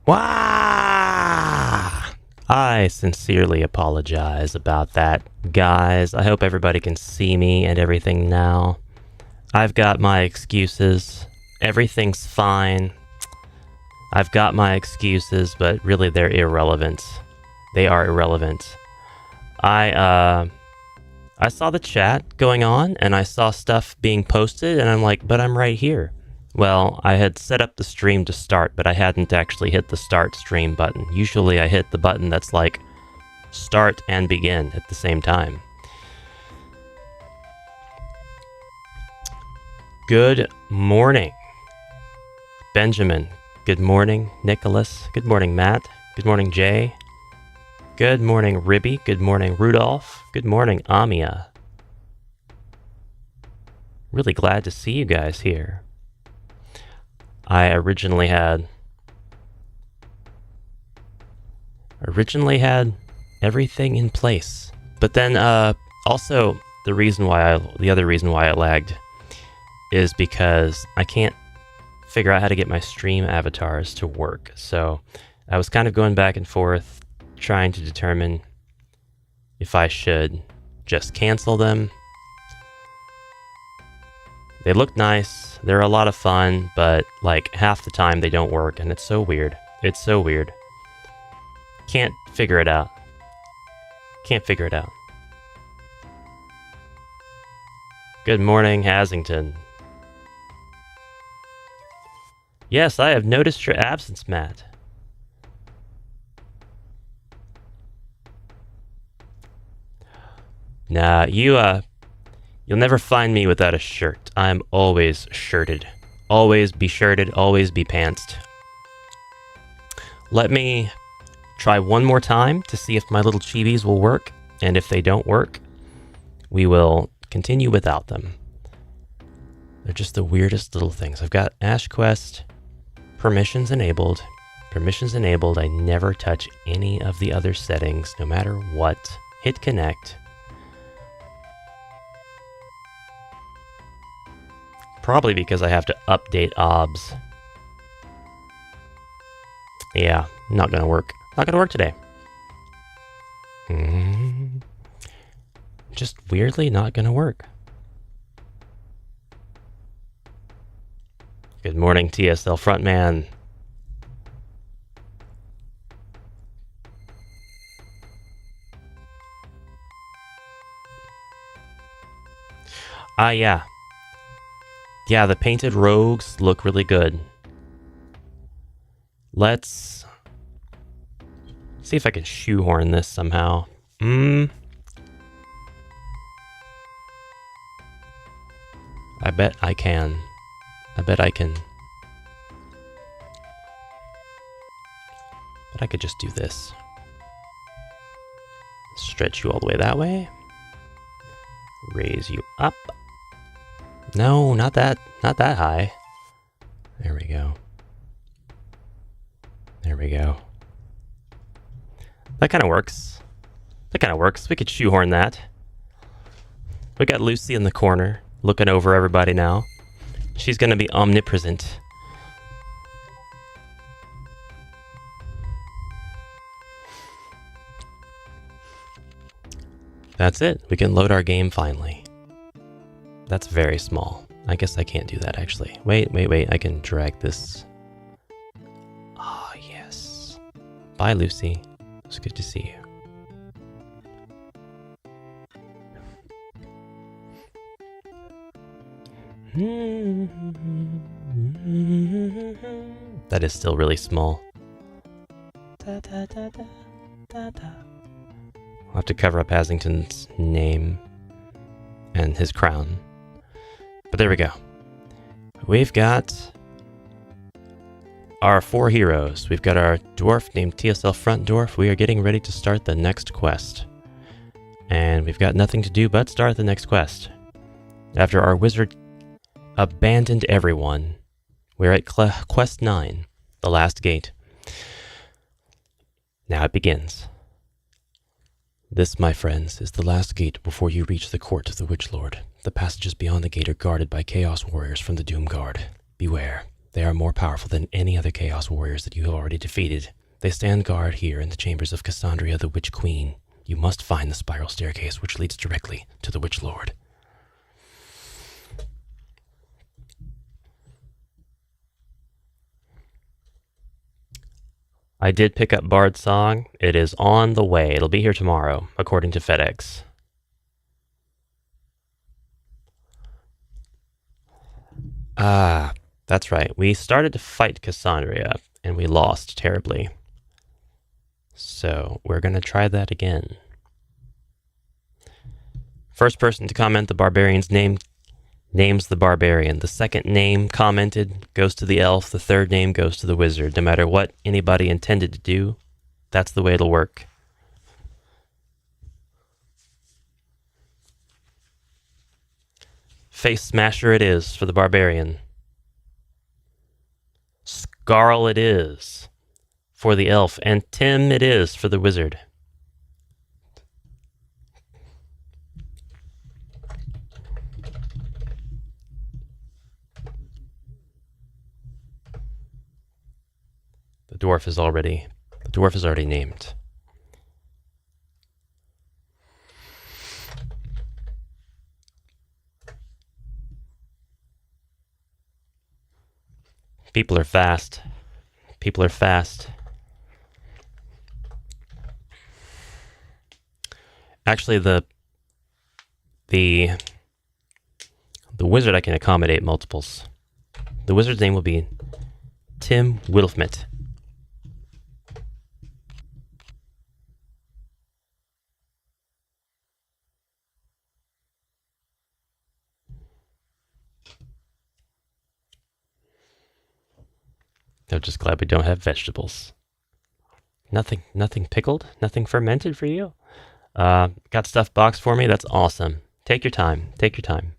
Wah! I sincerely apologize about that, guys. I hope everybody can see me and everything now. I've got my excuses. Everything's fine. I've got my excuses, but really they're irrelevant. They are irrelevant. I saw the chat going on, and I saw stuff being posted, and I'm like, but I'm right here. Well, I had set up the stream to start, but I hadn't actually hit the start stream button. Usually I hit the button that's like start and begin at the same time. Good morning, Benjamin. Good morning, Nicholas. Good morning, Matt. Good morning, Jay. Good morning, Ribby. Good morning, Rudolph. Good morning, Amia. Really glad to see you guys here. I originally had everything in place, but then also the other reason why I lagged is because I can't figure out how to get my stream avatars to work. So I was kind of going back and forth trying to determine if I should just cancel them. They look nice, they're a lot of fun, but like half the time they don't work, and it's so weird. It's so weird. Can't figure it out. Can't figure it out. Good morning, Hasington. Yes, I have noticed your absence, Matt. Nah, you'll never find me without a shirt. I'm always shirted. Always be shirted, always be pantsed. Let me try one more time to see if my little chibis will work, and if they don't work, we will continue without them. They're just the weirdest little things. I've got HeroQuest, permissions enabled. Permissions enabled, I never touch any of the other settings, no matter what. Hit connect. Probably because I have to update OBS. Yeah, not gonna work. Not gonna work today. Just weirdly not gonna work. Good morning, TSL Frontman. Yeah. Yeah, the painted rogues look really good. Let's see if I can shoehorn this somehow. I bet I can. I bet I can. But I could just do this. Stretch you all the way that way. Raise you up. No, not that high. There we go. There we go. That kind of works. That kind of works. We could shoehorn that. We got Lucy in the corner, looking over everybody now. She's gonna be omnipresent. That's it. We can load our game finally. That's very small. I guess I can't do that, actually. Wait. I can drag this. Ah, yes. Bye, Lucy. It's good to see you. That is still really small. I'll have to cover up Hasington's name and his crown. But there we go. We've got our 4 heroes. We've got our dwarf named TSL Front Dwarf. We are getting ready to start the next quest. And we've got nothing to do but start the next quest. After our wizard abandoned everyone, we're at quest 9, the last gate. Now it begins. This, my friends, is the last gate before you reach the court of the Witch Lord. The passages beyond the gate are guarded by Chaos Warriors from the Doom Guard. Beware. They are more powerful than any other Chaos Warriors that you have already defeated. They stand guard here in the chambers of Cassandra, the Witch Queen. You must find the spiral staircase which leads directly to the Witch Lord. I did pick up Bard's Song. It is on the way. It'll be here tomorrow, according to FedEx. Ah, that's right. We started to fight Cassandra, and we lost terribly. So, we're going to try that again. First person to comment the barbarian's name names the barbarian. The second name commented goes to the elf. The third name goes to the wizard. No matter what anybody intended to do, that's the way it'll work. Face Smasher it is for the barbarian. Scarl it is for the elf. And Tim it is for the wizard. The dwarf is already named. People are fast. People are fast. Actually, the wizard, I can accommodate multiples. The wizard's name will be Tim Wilfmet. I'm just glad we don't have vegetables. Nothing pickled? Nothing fermented for you? Got stuff boxed for me? That's awesome. Take your time. Take your time.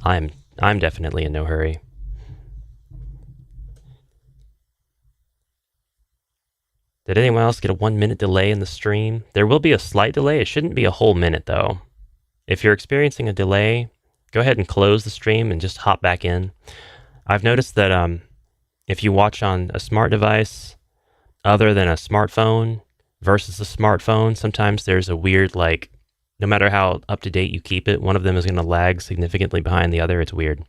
I'm definitely in no hurry. Did anyone else get a 1 minute delay in the stream? There will be a slight delay. It shouldn't be a whole minute though. If you're experiencing a delay, go ahead and close the stream and just hop back in. I've noticed that if you watch on a smart device other than a smartphone versus a smartphone, sometimes there's a weird, like, no matter how up to date you keep it, one of them is going to lag significantly behind the other. It's weird.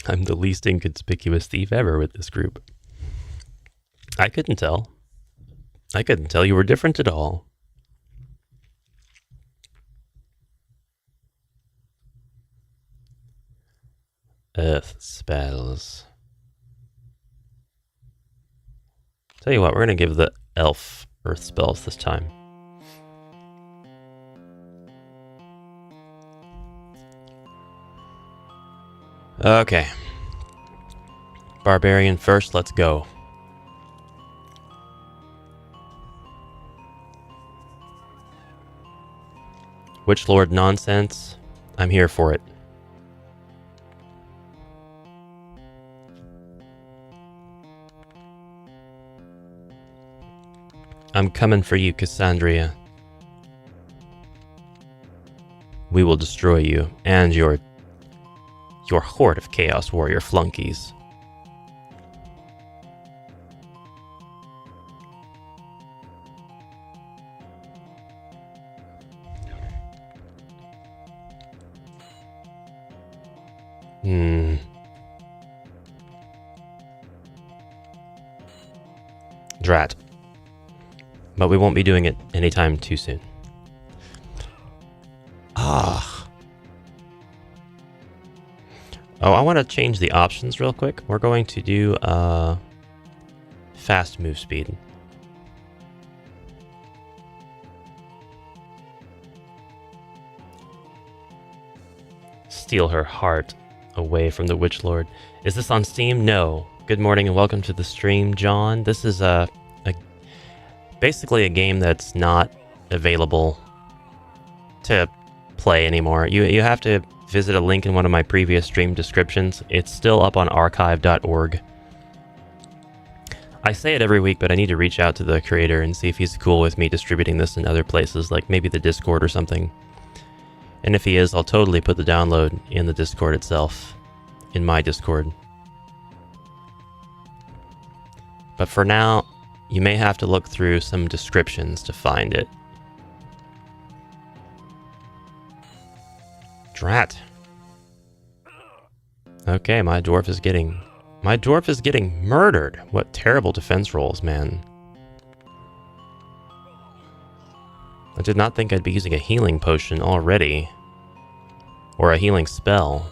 I'm the least inconspicuous thief ever with this group. I couldn't tell. I couldn't tell you were different at all. Earth spells. Tell you what, we're going to give the elf earth spells this time. Okay. Barbarian first, let's go. Witch Lord nonsense. I'm here for it. I'm coming for you, Cassandra. We will destroy you and your horde of Chaos Warrior flunkies. Drat. But we won't be doing it anytime too soon. Ah. Oh, I want to change the options real quick. We're going to do fast move speed. Steal her heart away from the Witch Lord. Is this on Steam? No. Good morning and welcome to the stream, John. This is basically a game that's not available to play anymore. You have to visit a link in one of my previous stream descriptions. It's still up on archive.org. I say it every week, but I need to reach out to the creator and see if he's cool with me distributing this in other places, like maybe the Discord or something. And if he is, I'll totally put the download in the Discord itself, in my Discord. But for now, you may have to look through some descriptions to find it. Drat. Okay, my dwarf is getting murdered. What terrible defense rolls, man. I did not think I'd be using a healing potion already. Or a healing spell.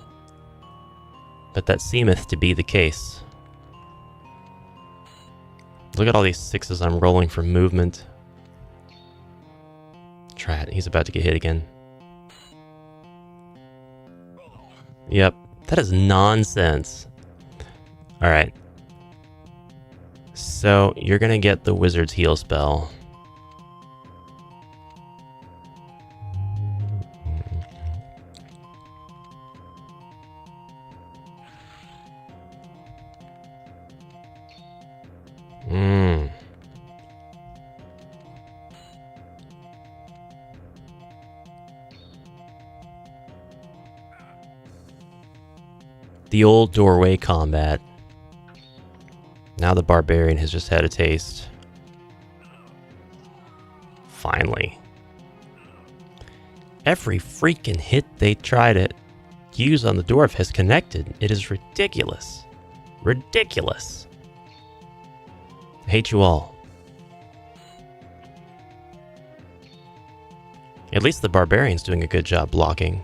But that seemeth to be the case. Look at all these 6s I'm rolling for movement. Drat, he's about to get hit again. Yep, that is nonsense. Alright. So, you're gonna get the wizard's heal spell. The old doorway combat. Now the barbarian has just had a taste. Finally. Every freaking hit they try to use on the dwarf has connected. It is ridiculous. Ridiculous. I hate you all. At least the barbarian's doing a good job blocking.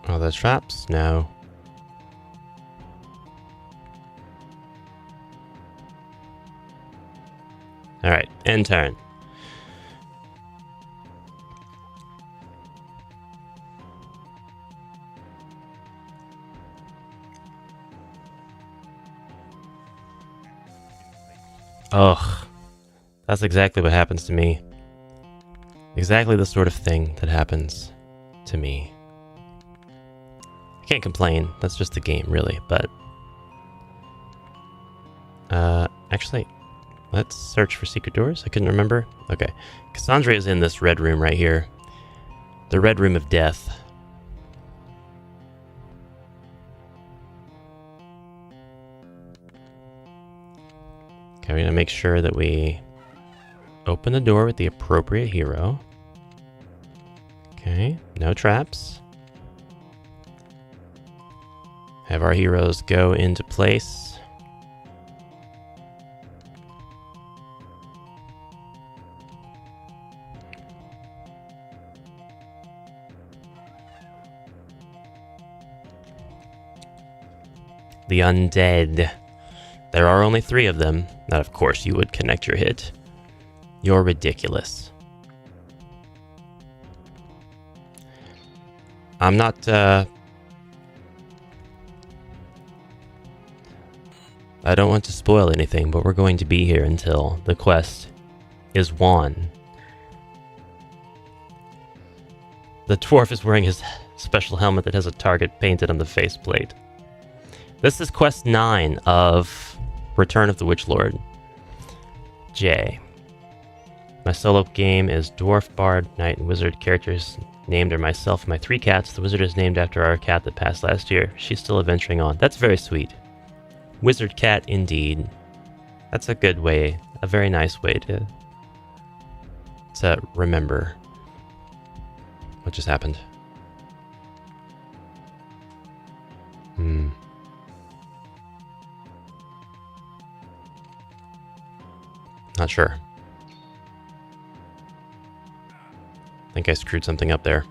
Oh, there's traps? No. Alright, end turn. Ugh. That's exactly what happens to me. Exactly the sort of thing that happens to me. I can't complain. That's just the game, really, but... actually, let's search for secret doors. I couldn't remember. Okay. Cassandra is in this red room right here. The red room of death. Okay, we're gonna make sure that we open the door with the appropriate hero. Okay, no traps. Have our heroes go into place. The undead. There are only 3 of them. That, of course, you would connect your hit. You're ridiculous. I'm not, I don't want to spoil anything, but we're going to be here until the quest is won. The dwarf is wearing his special helmet that has a target painted on the faceplate. This is quest 9 of Return of the Witchlord. J. My solo game is Dwarf, Bard, Knight, and Wizard. Characters named are myself and my 3 cats. The wizard is named after our cat that passed last year. She's still adventuring on. That's very sweet. Wizard cat, indeed. That's a good way, a very nice way to remember what just happened. Not sure. I think I screwed something up there.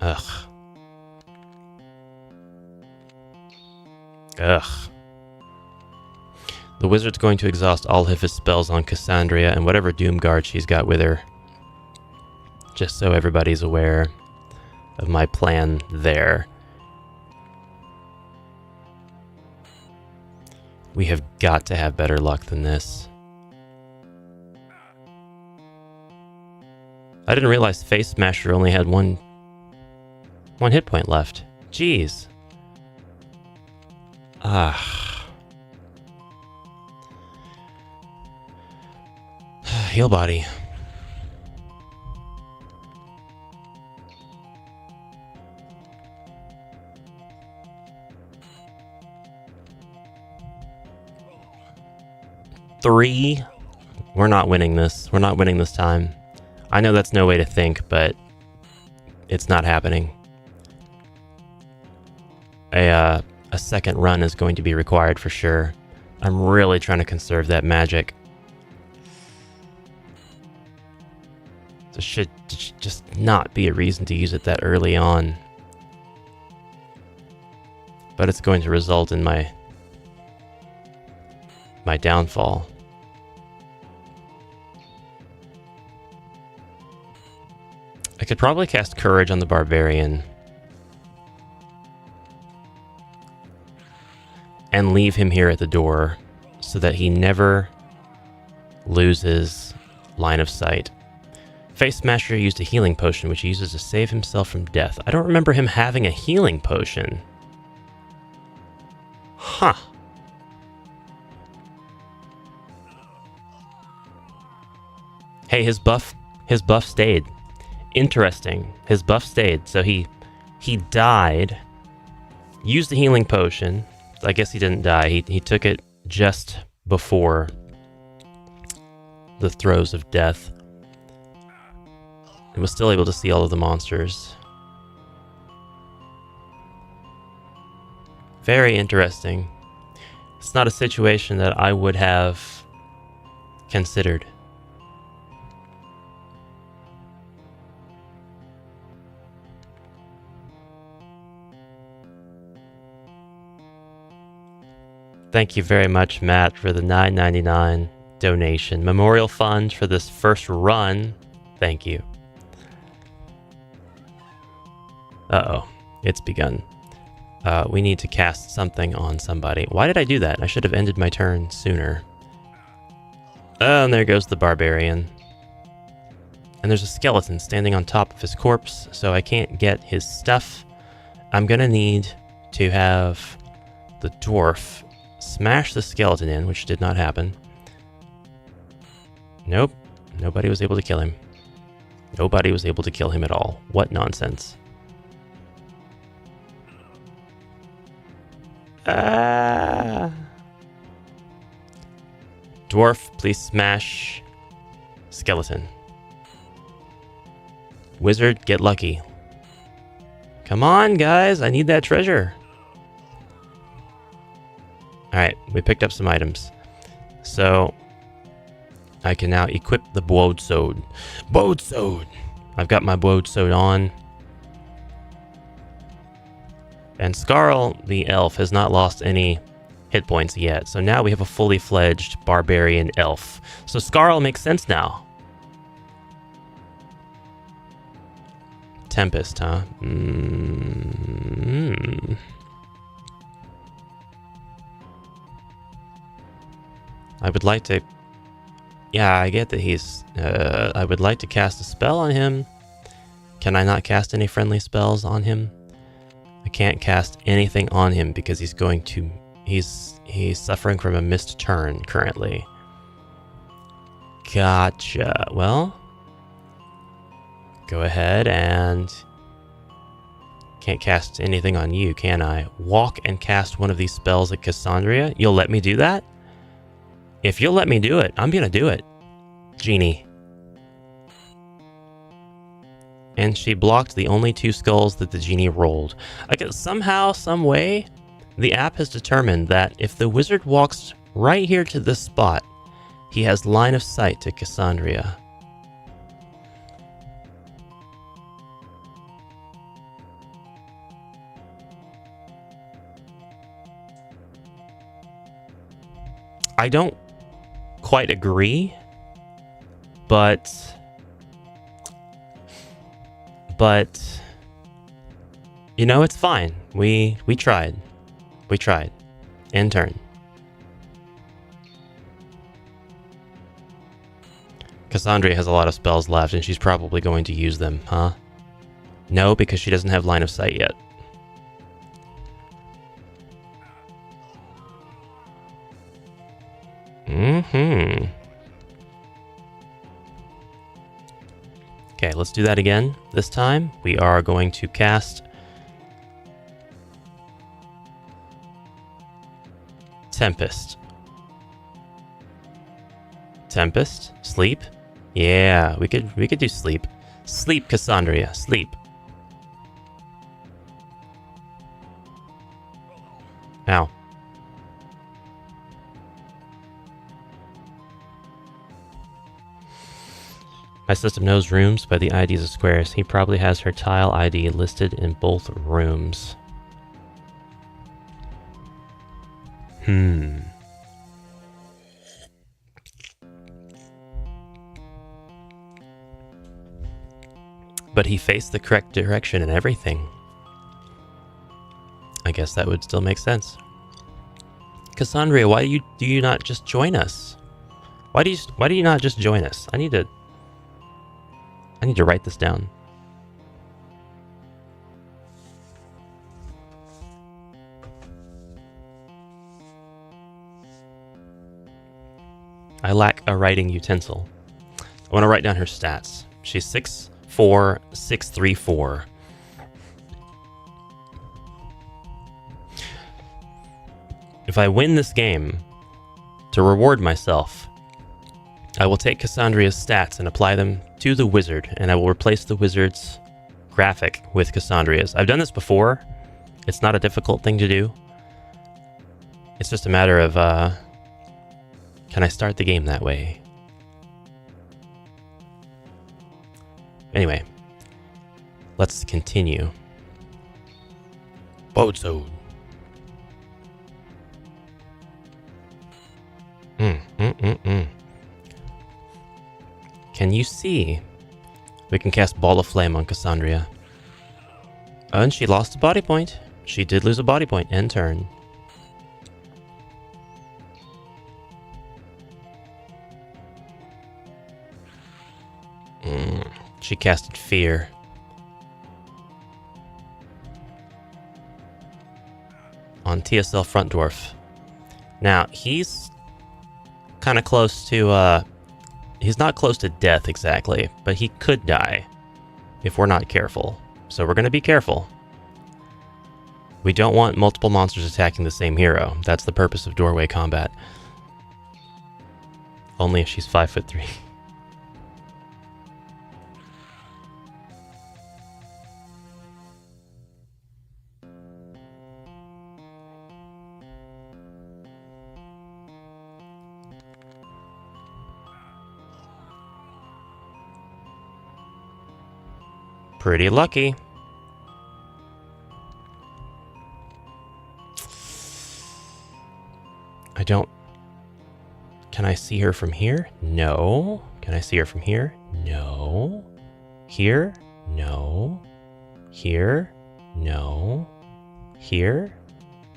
Ugh. The wizard's going to exhaust all of his spells on Cassandra and whatever Doomguard she's got with her. Just so everybody's aware of my plan there. We have got to have better luck than this. I didn't realize Face Smasher only had one hit point left. Jeez. Heal body. Three. We're not winning this. We're not winning this time. I know that's no way to think, but it's not happening. A second run is going to be required for sure. I'm really trying to conserve that magic. There should just not be a reason to use it that early on. But it's going to result in my downfall. I could probably cast Courage on the Barbarian and leave him here at the door so that he never loses line of sight. Face Smasher used a healing potion, which he uses to save himself from death. I don't remember him having a healing potion. Huh. Hey, his buff stayed. Interesting. His buff stayed. So he died, used the healing potion. I guess he didn't die. He took it just before the throes of death. And was still able to see all of the monsters. Very interesting. It's not a situation that I would have considered. Thank you very much, Matt, for the $9.99 donation. Memorial Fund for this first run. Thank you. Uh-oh. It's begun. We need to cast something on somebody. Why did I do that? I should have ended my turn sooner. Oh, and there goes the Barbarian. And there's a skeleton standing on top of his corpse, so I can't get his stuff. I'm gonna need to have the dwarf smash the skeleton in, which did not happen. Nope. Nobody was able to kill him. Nobody was able to kill him at all. What nonsense. Dwarf, please smash skeleton. Wizard, get lucky. Come on, guys. I need that treasure. Alright, we picked up some items. So, I can now equip the broadsword. Broadsword! I've got my broadsword on. And Skarl, the elf, has not lost any hit points yet. So now we have a fully fledged barbarian elf. So Skarl makes sense now. Tempest, huh? I would like to... Yeah, I get that he's... I would like to cast a spell on him. Can I not cast any friendly spells on him? I can't cast anything on him because he's going to... He's suffering from a missed turn currently. Gotcha. Well... Go ahead and... Can't cast anything on you, can I? Walk and cast one of these spells at Cassandra? You'll let me do that? If you'll let me do it, I'm gonna do it. Genie. And she blocked the only 2 skulls that the genie rolled. Like, somehow, some way, the app has determined that if the wizard walks right here to this spot, he has line of sight to Cassandra. I don't quite agree, but you know, it's fine. We tried. End turn. Cassandra has a lot of spells left, and she's probably going to use them, huh? No, because she doesn't have line of sight yet. Mm-hmm. Okay, let's do that again. This time, we are going to cast Tempest. Tempest? Sleep? Yeah, we could do sleep. Sleep, Cassandra, sleep. Ow. My system knows rooms by the IDs of squares. He probably has her tile ID listed in both rooms. But he faced the correct direction and everything. I guess that would still make sense. Cassandra, why do you not just join us? Why do you not just join us? I need to write this down. I lack a writing utensil. I want to write down her stats. She's 6'4", 6'3", If I win this game, to reward myself, I will take Cassandra's stats and apply them to the wizard, and I will replace the wizard's graphic with Cassandra's. I've done this before. It's not a difficult thing to do. It's just a matter of, can I start the game that way? Anyway, let's continue. Boat zone. Can you see? We can cast Ball of Flame on Cassandra. And she lost a body point. She did lose a body point. End turn. She casted Fear. On TSL Front Dwarf. Now, he's kind of close to, he's not close to death exactly, but he could die if we're not careful. So we're going to be careful. We don't want multiple monsters attacking the same hero. That's the purpose of doorway combat. Only if she's 5'3". Pretty lucky. I don't... Can I see her from here? No. Can I see her from here? No. Here? No. Here? No. Here?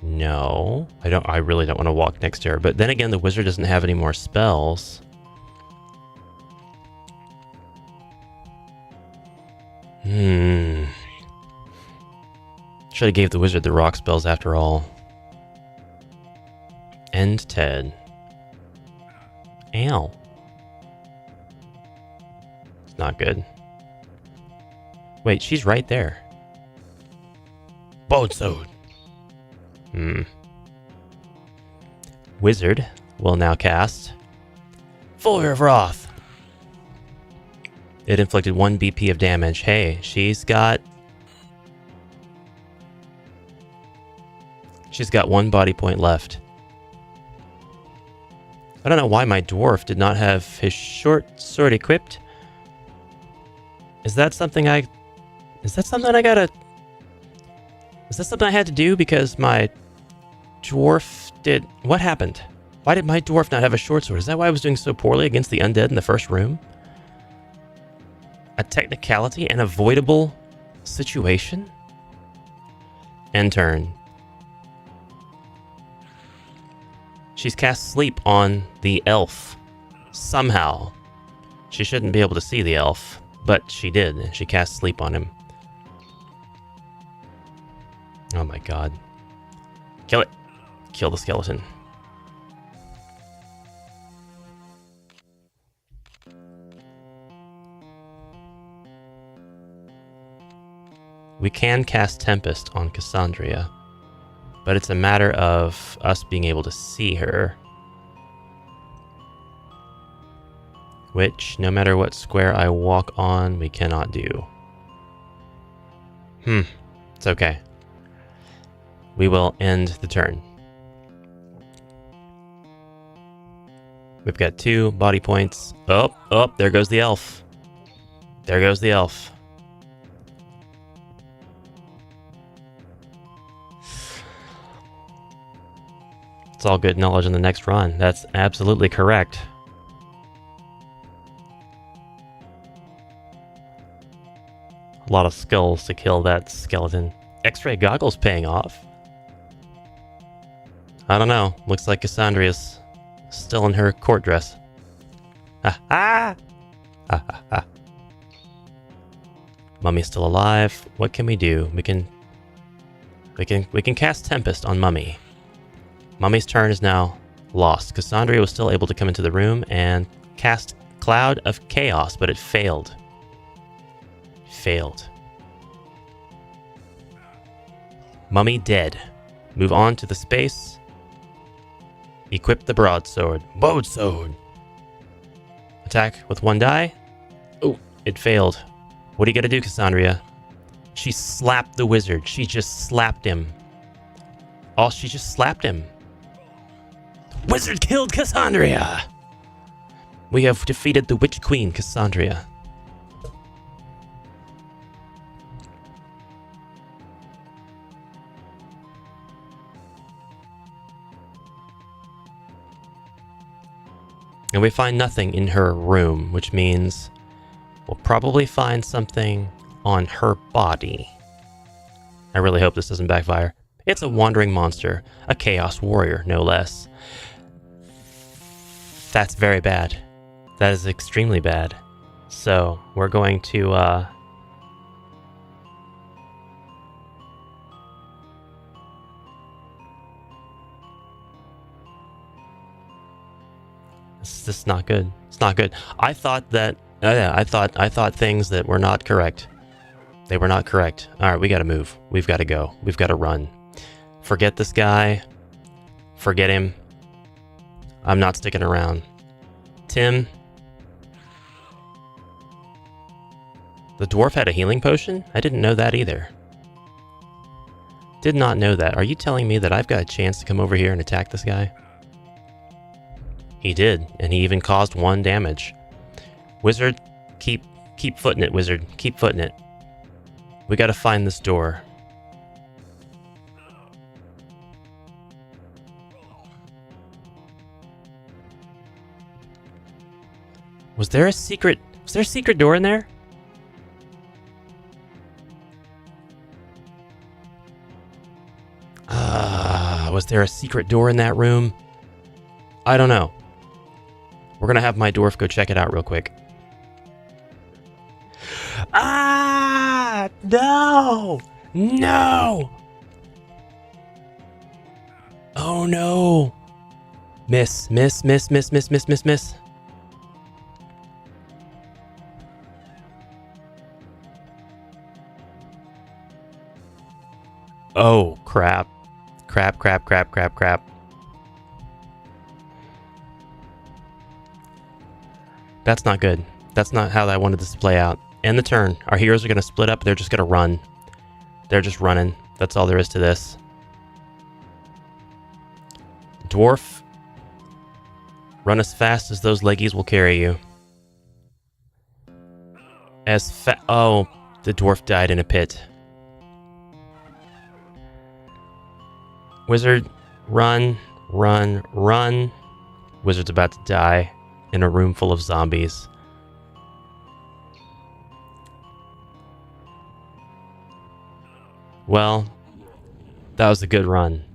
No. I really don't want to walk next to her. But then again, the wizard doesn't have any more spells. Should have gave the wizard the rock spells after all. End Ted. Ow. It's not good. Wait, she's right there. Boat zone. Wizard will now cast Fury of Wrath. It inflicted 1 BP of damage. Hey, she's got 1 body point left. I don't know why my dwarf did not have his short sword equipped. Is that something I had to do because my dwarf did... What happened? Why did my dwarf not have a short sword? Is that why I was doing so poorly against the undead in the first room? A technicality, an avoidable situation? End turn. She's cast Sleep on the elf. Somehow. She shouldn't be able to see the elf, but she did, and she cast sleep on him. Oh my god. Kill it. Kill the skeleton. We can cast Tempest on Cassandra, but it's a matter of us being able to see her. Which, no matter what square I walk on, we cannot do. It's okay. We will end the turn. We've got 2 body points. Oh, there goes the elf. There goes the elf. It's all good knowledge in the next run. That's absolutely correct. A lot of skulls to kill that skeleton. X-ray goggles paying off. I don't know. Looks like Cassandria's still in her court dress. Ha ha! Ha ha ha. Mummy's still alive. What can we do? We can cast Tempest on Mummy. Mummy's turn is now lost. Cassandra was still able to come into the room and cast Cloud of Chaos, but it failed. Failed. Mummy dead. Move on to the space. Equip the broadsword. Broadsword. Attack with 1 die. Oh, it failed. What are you gonna do, Cassandra? She slapped the wizard. She just slapped him. Oh, she just slapped him. Wizard killed Cassandra! We have defeated the Witch Queen, Cassandra. And we find nothing in her room, which means we'll probably find something on her body. I really hope this doesn't backfire. It's a wandering monster, a chaos warrior, no less. That's very bad. That is extremely bad. So, we're going to, This is not good. It's not good. I thought that, I thought things that were not correct. They were not correct. Alright, we gotta move. We've gotta go. We've gotta run. Forget this guy. Forget him. I'm not sticking around. Tim. The dwarf had a healing potion? I didn't know that either. Did not know that. Are you telling me that I've got a chance to come over here and attack this guy? He did, and he even caused 1 damage. Wizard, keep footing it, wizard. Keep footing it. We gotta find this door. Was there a secret door in there? Was there a secret door in that room? I don't know. We're gonna have my dwarf go check it out real quick. Ah! No! No! Oh no! Miss. Oh, crap. Crap. That's not good. That's not how I wanted this to play out. End the turn. Our heroes are going to split up. They're just going to run. They're just running. That's all there is to this. Dwarf, run as fast as those leggies will carry you. Oh, the dwarf died in a pit. Wizard, run. Wizard's about to die in a room full of zombies. Well, that was a good run.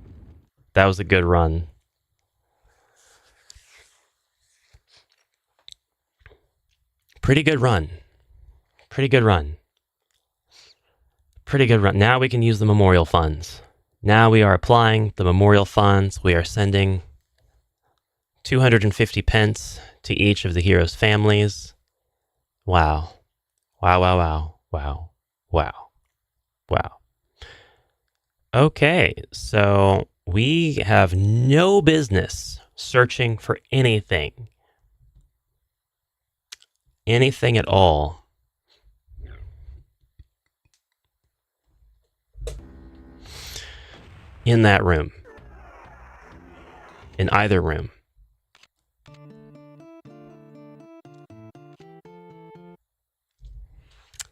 Pretty good run. Pretty good run. Pretty good run. Now we can use the memorial funds. Now we are applying the memorial funds. We are sending 250 pence to each of the heroes' families. Wow. Wow, wow, wow, wow, wow, wow. Okay, so we have no business searching for anything. Anything at all. In that room. In either room.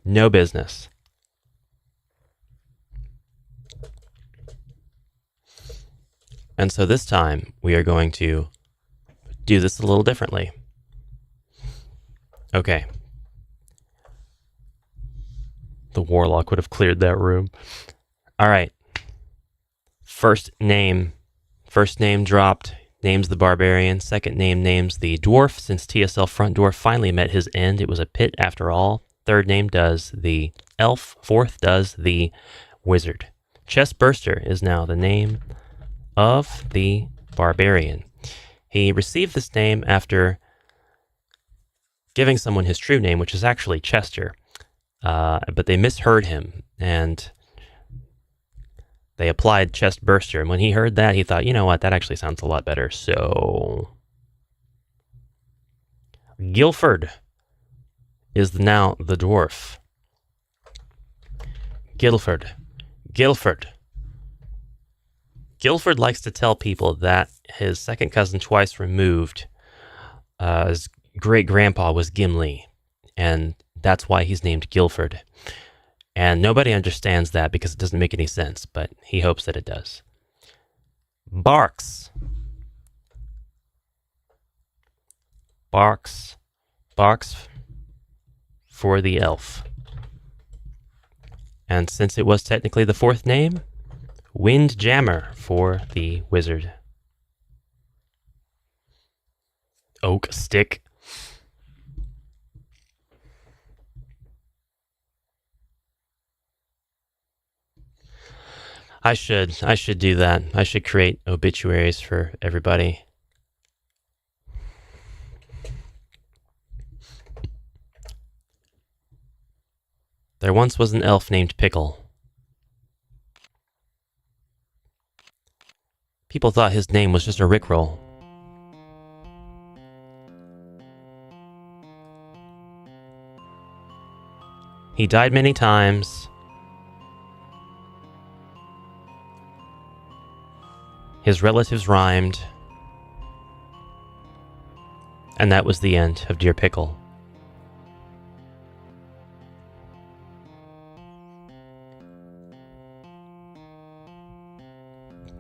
No business. And so this time we are going to do this a little differently. Okay. The warlock would have cleared that room. All right. First name dropped, names the barbarian. Second name names the dwarf, since TSL front dwarf finally met his end. It was a pit after all. Third name does the elf. Fourth does the wizard. Chest Burster is now the name of the barbarian. He received this name after giving someone his true name, which is actually Chester. But they misheard him, and they applied Chest Burster. And when he heard that, he thought, you know what, that actually sounds a lot better. So Guilford is now the dwarf. Guilford. Guilford likes to tell people that his second cousin twice removed, his great-grandpa was Gimli, and that's why he's named Guilford. And nobody understands that because it doesn't make any sense, but he hopes that it does. Barks for the elf. And since it was technically the fourth name, Windjammer for the wizard. Oak Stick. I should do that. I should create obituaries for everybody. There once was an elf named Pickle. People thought his name was just a rickroll. He died many times. His relatives rhymed. And that was the end of Dear Pickle.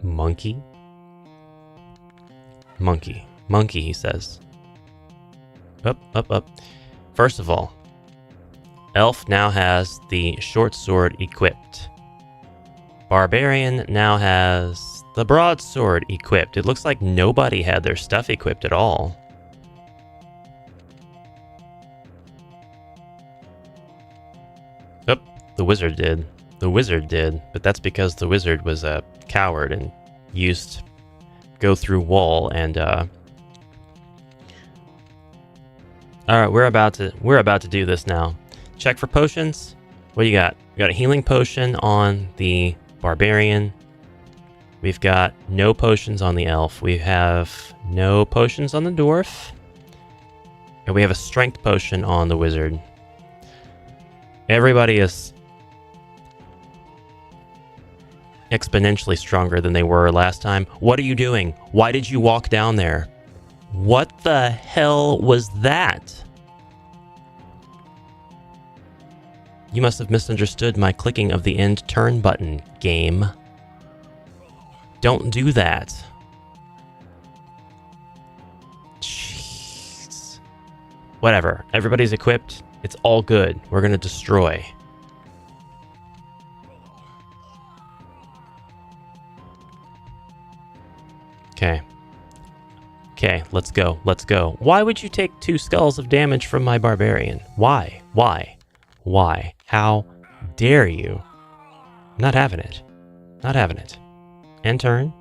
Monkey? Monkey, he says. Up. First of all, elf now has the short sword equipped. Barbarian now has the broadsword equipped. It looks like nobody had their stuff equipped at all. The wizard did. But that's because the wizard was a coward and used go through wall and Alright, we're about to do this now. Check for potions. What do you got? We got a healing potion on the barbarian. We've got no potions on the elf. We have no potions on the dwarf. And we have a strength potion on the wizard. Everybody is exponentially stronger than they were last time. What are you doing? Why did you walk down there? What the hell was that? You must have misunderstood my clicking of the end turn button, game. Don't do that. Jeez. Whatever. Everybody's equipped. It's all good. We're gonna destroy. Okay, let's go. Let's go. Why would you take 2 skulls of damage from my barbarian? Why? Why? Why? How dare you? Not having it. Not having it. End turn.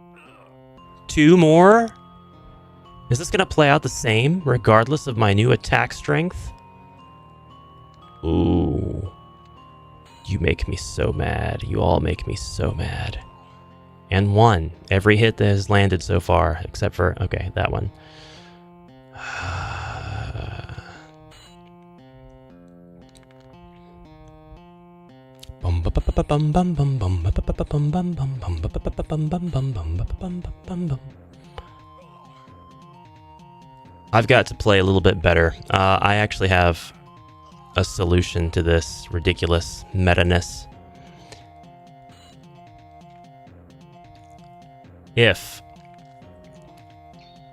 2 more? Is this going to play out the same, regardless of my new attack strength? Ooh. You make me so mad. You all make me so mad. And 1. Every hit that has landed so far, except for, okay, that one. I've got to play a little bit better. I actually have a solution to this ridiculous meta-ness. If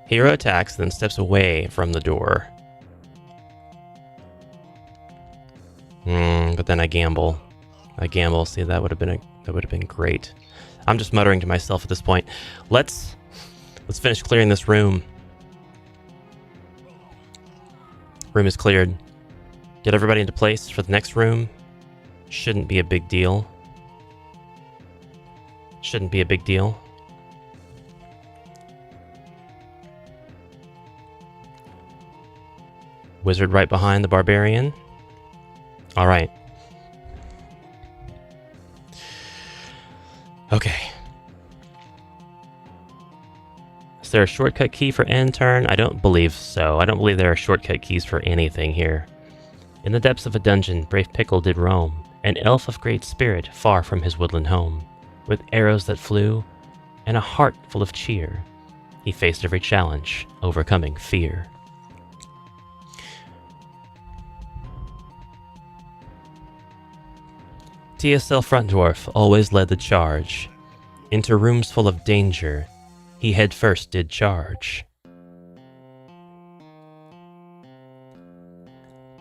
hero attacks, then steps away from the door. But then I gamble. See, that would have been great. I'm just muttering to myself at this point. Let's finish clearing this room. Room is cleared. Get everybody into place for the next room. Shouldn't be a big deal. Shouldn't be a big deal. Wizard right behind the barbarian. All right. Okay. Is there a shortcut key for end turn? I don't believe so. I don't believe there are shortcut keys for anything here. In the depths of a dungeon, brave Pickle did roam, an elf of great spirit far from his woodland home. With arrows that flew and a heart full of cheer, he faced every challenge, overcoming fear. TSL Front Dwarf always led the charge. Into rooms full of danger, he head first did charge.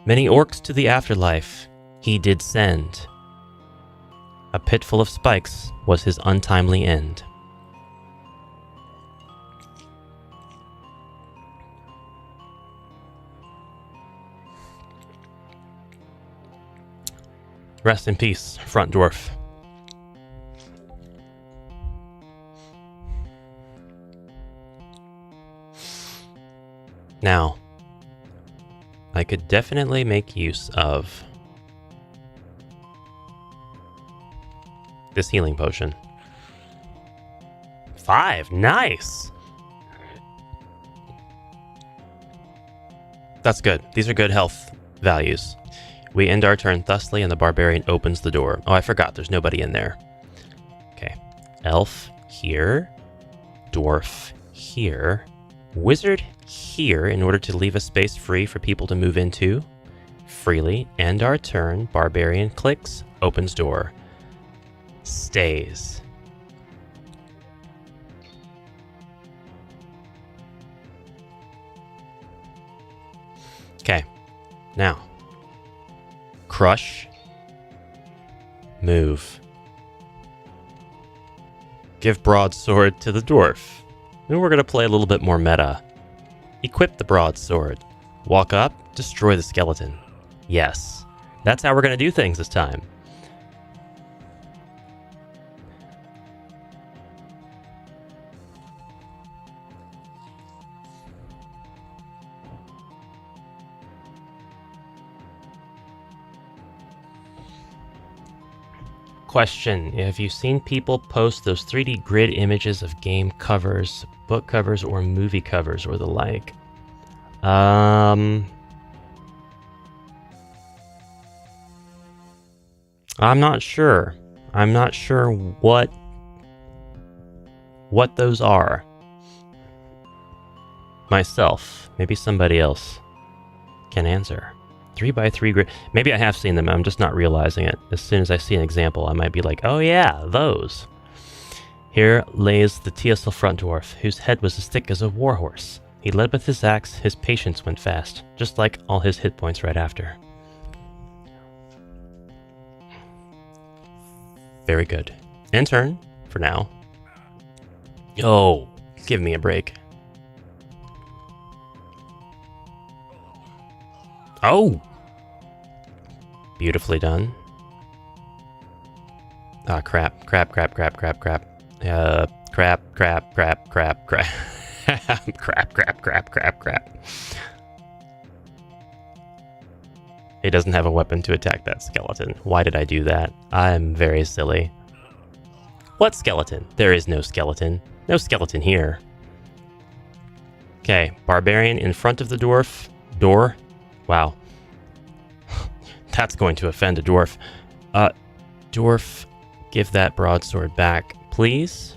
Many orcs to the afterlife he did send. A pit full of spikes was his untimely end. Rest in peace, Front Dwarf. Now, I could definitely make use of this healing potion. 5, nice! That's good. These are good health values. We end our turn thusly, and the barbarian opens the door. Oh, I forgot. There's nobody in there. Okay. Elf here. Dwarf here. Wizard here in order to leave a space free for people to move into. Freely. End our turn. Barbarian clicks. Opens door. Stays. Okay. Now. Crush. Move. Give broadsword to the dwarf. Then we're going to play a little bit more meta. Equip the broadsword. Walk up, destroy the skeleton. Yes, that's how we're going to do things this time. Question: have you seen people post those 3D grid images of game covers, book covers, or movie covers, or the like? I'm not sure. I'm not sure what those are. Myself. Maybe somebody else can answer. 3x3 grid. Maybe I have seen them. I'm just not realizing it. As soon as I see an example, I might be like, oh yeah, those. Here lays the TSL Front Dwarf, whose head was as thick as a warhorse. He led with his axe, his patience went fast, just like all his hit points right after. Very good. End turn, for now. Oh, give me a break. Oh! Beautifully done. Ah, crap. Crap. Crap. Crap. He doesn't have a weapon to attack that skeleton. Why did I do that? I'm very silly. What skeleton? There is no skeleton. No skeleton here. Okay, barbarian in front of the dwarf. Door. Wow. That's going to offend a dwarf. Dwarf, give that broadsword back, please.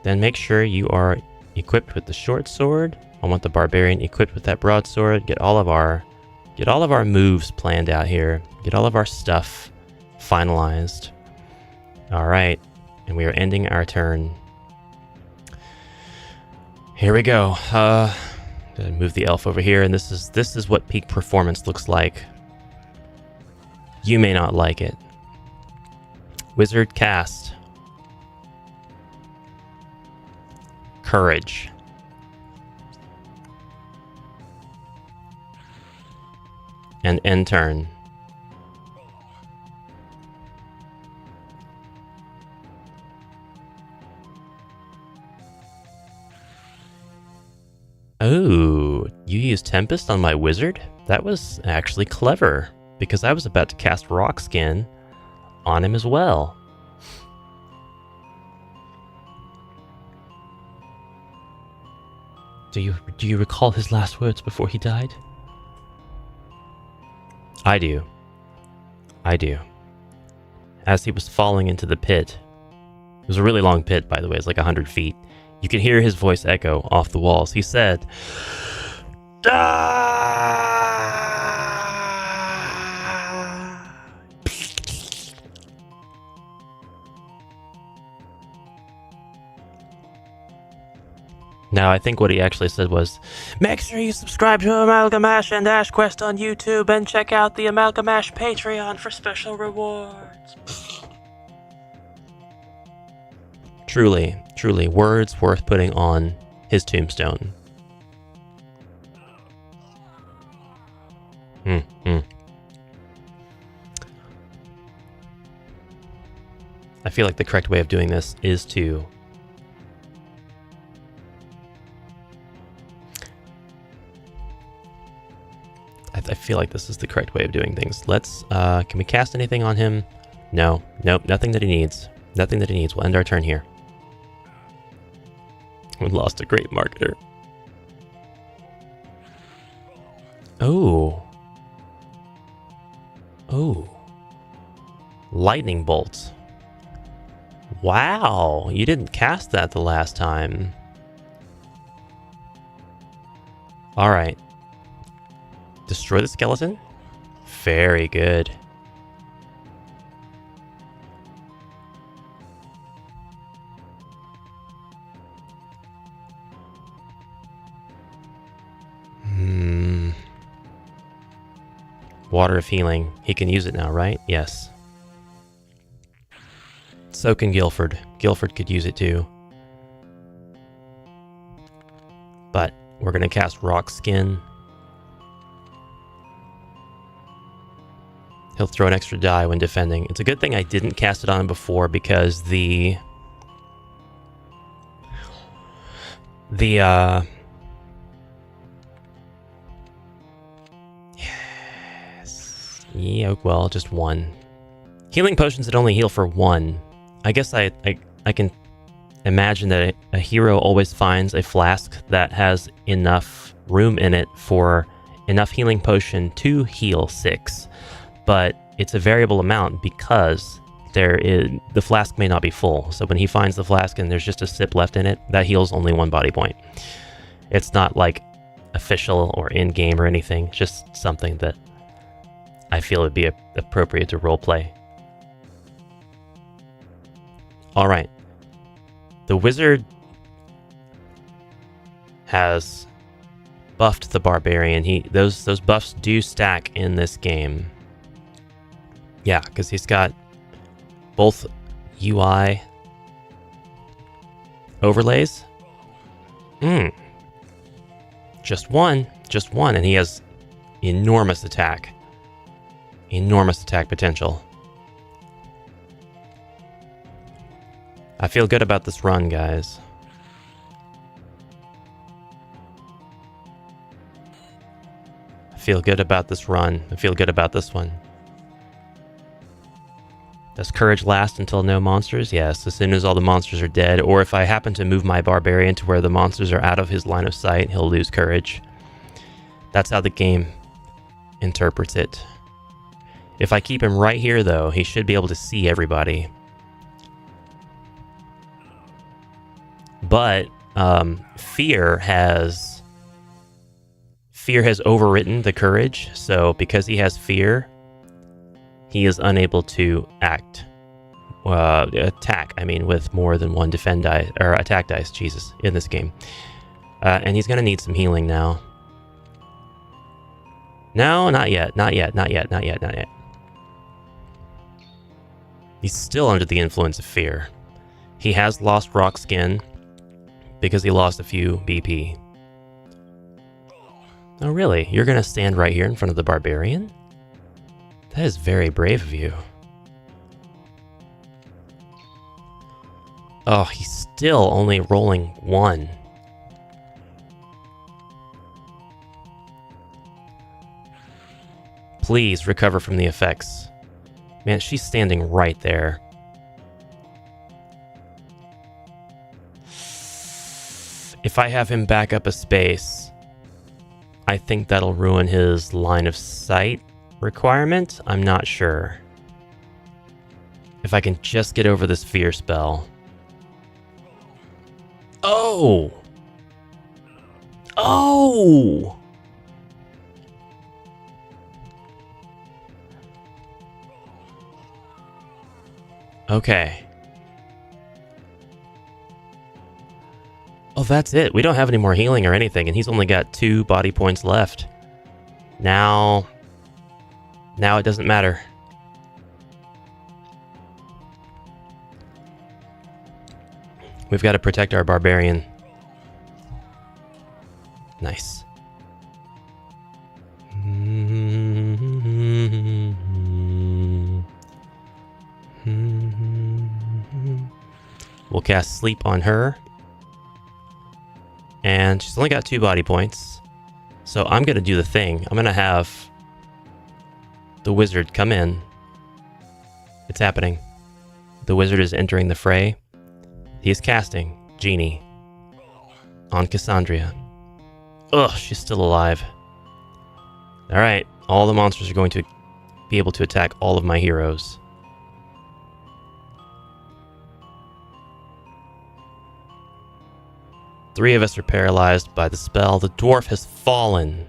Then make sure you are equipped with the short sword. I want the barbarian equipped with that broadsword. Get all of our moves planned out here. Get all of our stuff finalized. All right, and we are ending our turn. Here we go. Move the elf over here, and this is what peak performance looks like. You may not like it. Wizard cast. Courage. And end turn. Oh, you used Tempest on my wizard? That was actually clever, because I was about to cast Rock Skin on him as well. Do you recall his last words before he died? I do. As he was falling into the pit, it was a really long pit, by the way, it's like 100 feet. You can hear his voice echo off the walls. He said, Now, I think what he actually said was, make sure you subscribe to Amalgamash and HeroQuest on YouTube and check out the Amalgamash Patreon for special rewards. Truly, words worth putting on his tombstone. I feel like the correct way of doing this is to I feel like this is the correct way of doing things. Let's, can we cast anything on him? No. Nope, nothing that he needs. Nothing that he needs. We'll end our turn here. We lost a great marketer. Oh. Lightning bolts. Wow, you didn't cast that the last time. Alright. Destroy the skeleton? Very good. Water of healing. He can use it now, right? Yes. So can Guilford. Guilford could use it too. But we're going to cast Rock Skin. He'll throw an extra die when defending. It's a good thing I didn't cast it on him before, because the yes. Yeah, well, just one. Healing potions that only heal for one. I guess I can imagine that a hero always finds a flask that has enough room in it for enough healing potion to heal 6. But it's a variable amount because the flask may not be full. So when he finds the flask and there's just a sip left in it, that heals only 1 body point. It's not like official or in-game or anything, just something that I feel would be appropriate to roleplay. Alright. The wizard has buffed the barbarian. Those buffs do stack in this game. Yeah, because he's got both UI overlays. Just one, and he has enormous attack. Enormous attack potential. I feel good about this run, guys. I feel good about this run. I feel good about this one. Does courage last until no monsters? Yes, as soon as all the monsters are dead, or if I happen to move my barbarian to where the monsters are out of his line of sight, he'll lose courage. That's how the game interprets it. If I keep him right here, though, he should be able to see everybody. But fear has overwritten the courage, so because he has fear, he is unable to attack. I mean, with more than one defend die or attack dice. Jesus, in this game, and he's gonna need some healing now. No, not yet. Not yet. Not yet. Not yet. Not yet. He's still under the influence of fear. He has lost rock skin because he lost a few BP. Oh, really? You're gonna stand right here in front of the barbarian? That is very brave of you. Oh, he's still only rolling 1. Please recover from the effects. Man, she's standing right there. If I have him back up a space, I think that'll ruin his line of sight requirement. I'm not sure. If I can just get over this fear spell. Oh! Oh! Okay. Oh, that's it. We don't have any more healing or anything, and he's only got 2 body points left. Now it doesn't matter. We've got to protect our barbarian. Nice. We'll cast Sleep on her. And she's only got 2 body points. So I'm going to do the thing. I'm going to have the wizard come in. It's happening. The wizard is entering the fray. He is casting Genie on Cassandra. Ugh, she's still alive. Alright, all the monsters are going to be able to attack all of my heroes. Three of us are paralyzed by the spell. The dwarf has fallen.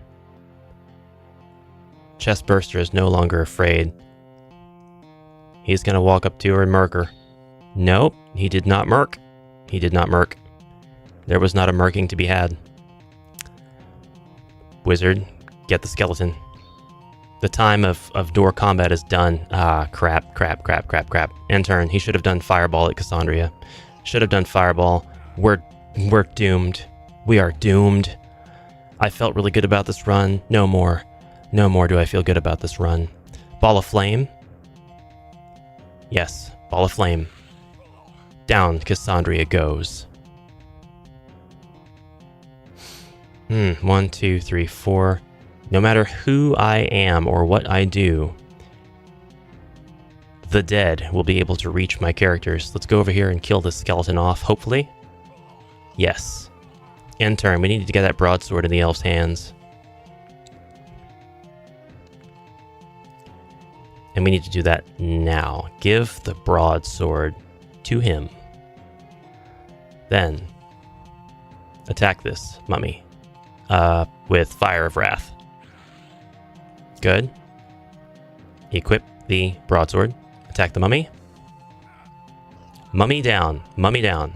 Chestburster is no longer afraid. He's going to walk up to her and murk her. Nope, he did not murk. He did not murk. There was not a murking to be had. Wizard, get the skeleton. The time of door combat is done. Ah, crap. End turn. He should have done fireball at Cassandra. Should have done fireball. We're doomed. We are doomed. I felt really good about this run. No more. No more do I feel good about this run. Ball of flame. Yes, ball of flame. Down Cassandra goes. 1, 2, 3, 4. No matter who I am or what I do, the dead will be able to reach my characters. Let's go over here and kill this skeleton off, hopefully. Yes. End turn. We need to get that broadsword in the elf's hands. And we need to do that now. Give the broadsword to him. Then attack this mummy with Fire of Wrath. Good. Equip the broadsword. Attack the mummy. Mummy down. Mummy down.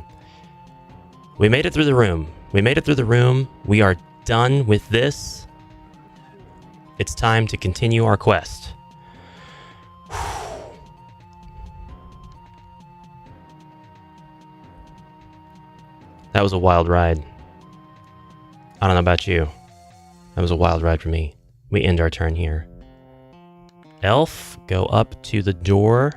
We made it through the room. We made it through the room. We are done with this. It's time to continue our quest. That was a wild ride. I don't know about you. That was a wild ride for me. we end our turn here. Elf, go up to the door.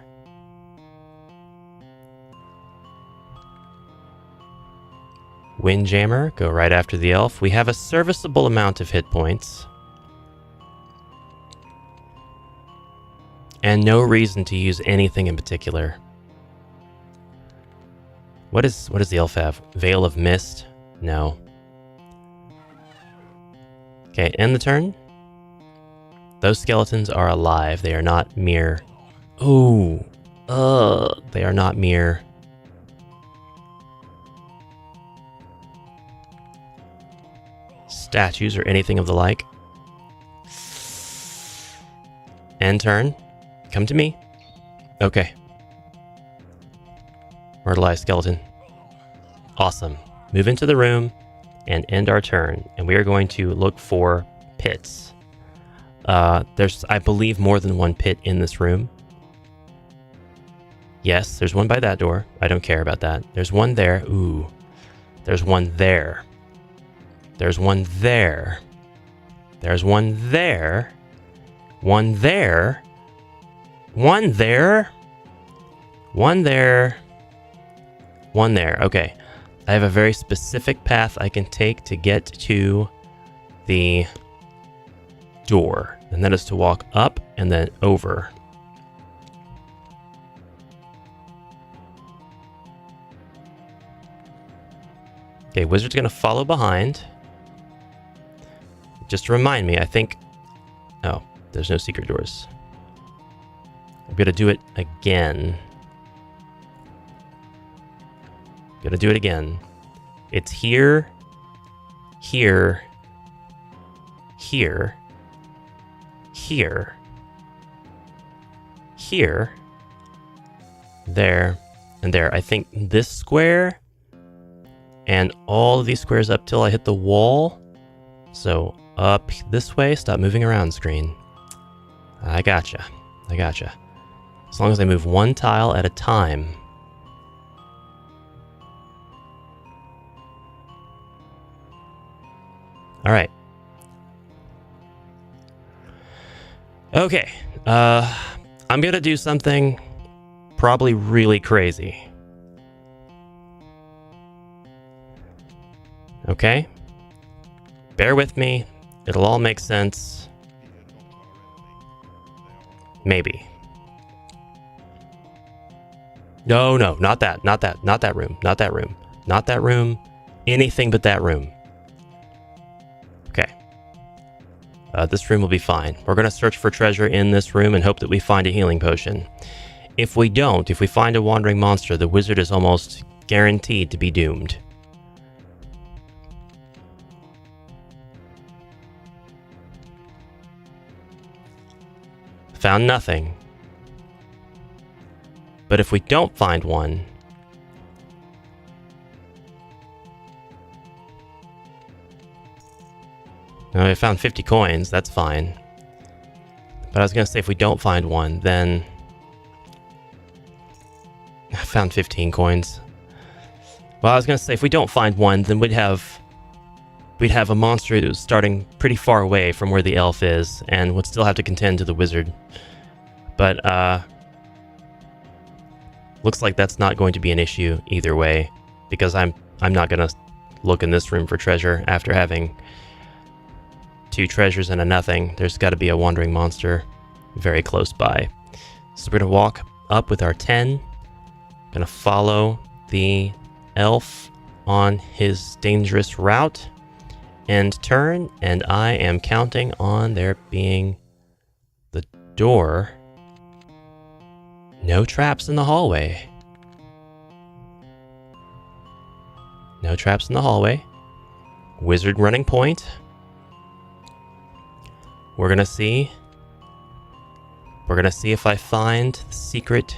Windjammer, go right after the elf. We have a serviceable amount of hit points. And no reason to use anything in particular. What does the elf have? Veil of Mist? No. Okay, end the turn. Those skeletons are alive. They are not mere... Ooh. They are not mere... statues or anything of the like. End turn. Come to me. Okay. Myrtleized skeleton. Awesome. Move into the room and end our turn. And we are going to look for pits. There's, I believe, more than one pit in this room. Yes, there's one by that door. I don't care about that. There's one there. Ooh. There's one there. There's one there. There's one there. One there. One there. One there. One there. Okay. I have a very specific path I can take to get to the door. And that is to walk up and then over. Okay, wizard's gonna follow behind. Just to remind me, I think... Oh, there's no secret doors. I'm gonna do it again. Gonna do it again. It's here, here, here, here, here, there, and there. I think this square and all of these squares up till I hit the wall. So up this way, stop moving around, screen. I gotcha. I gotcha. As long as I move one tile at a time. All right. Okay. I'm gonna do something probably really crazy. Okay? Bear with me. It'll all make sense. Maybe. No, not that. Not that. Not that room. Not that room. Not that room. Anything but that room. Okay. This room will be fine. We're going to search for treasure in this room and hope that we find a healing potion. If we don't, if we find a wandering monster, the wizard is almost guaranteed to be doomed. Found nothing. But if we don't find one... No, I found 50 coins, that's fine. But I was going to say, if we don't find one, then... I found 15 coins. Well, I was going to say, if we don't find one, then we'd have a monster who's starting pretty far away from where the elf is, and would still have to contend to the wizard. But, looks like that's not going to be an issue either way, because I'm not going to look in this room for treasure after having 2 treasures and a nothing. There's got to be a wandering monster very close by. So we're going to walk up with our 10. Going to follow the elf on his dangerous route. End turn, and I am counting on there being the door. No traps in the hallway. No traps in the hallway. Wizard running point. We're gonna see if I find the secret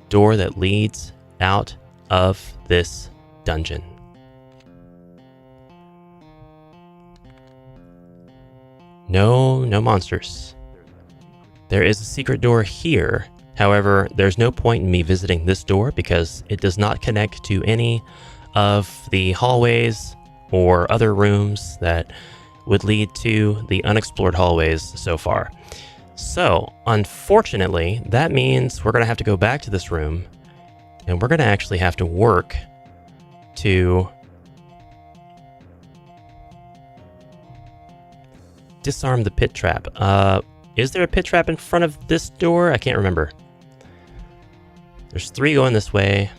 door that leads out of this dungeon. No monsters. There is a secret door here. However, there's no point in me visiting this door because it does not connect to any of the hallways or other rooms that would lead to the unexplored hallways so far. So, unfortunately, that means we're going to have to go back to this room, and we're going to actually have to work to disarm the pit trap. Is there a pit trap in front of this door? I can't remember. There's 3 going this way.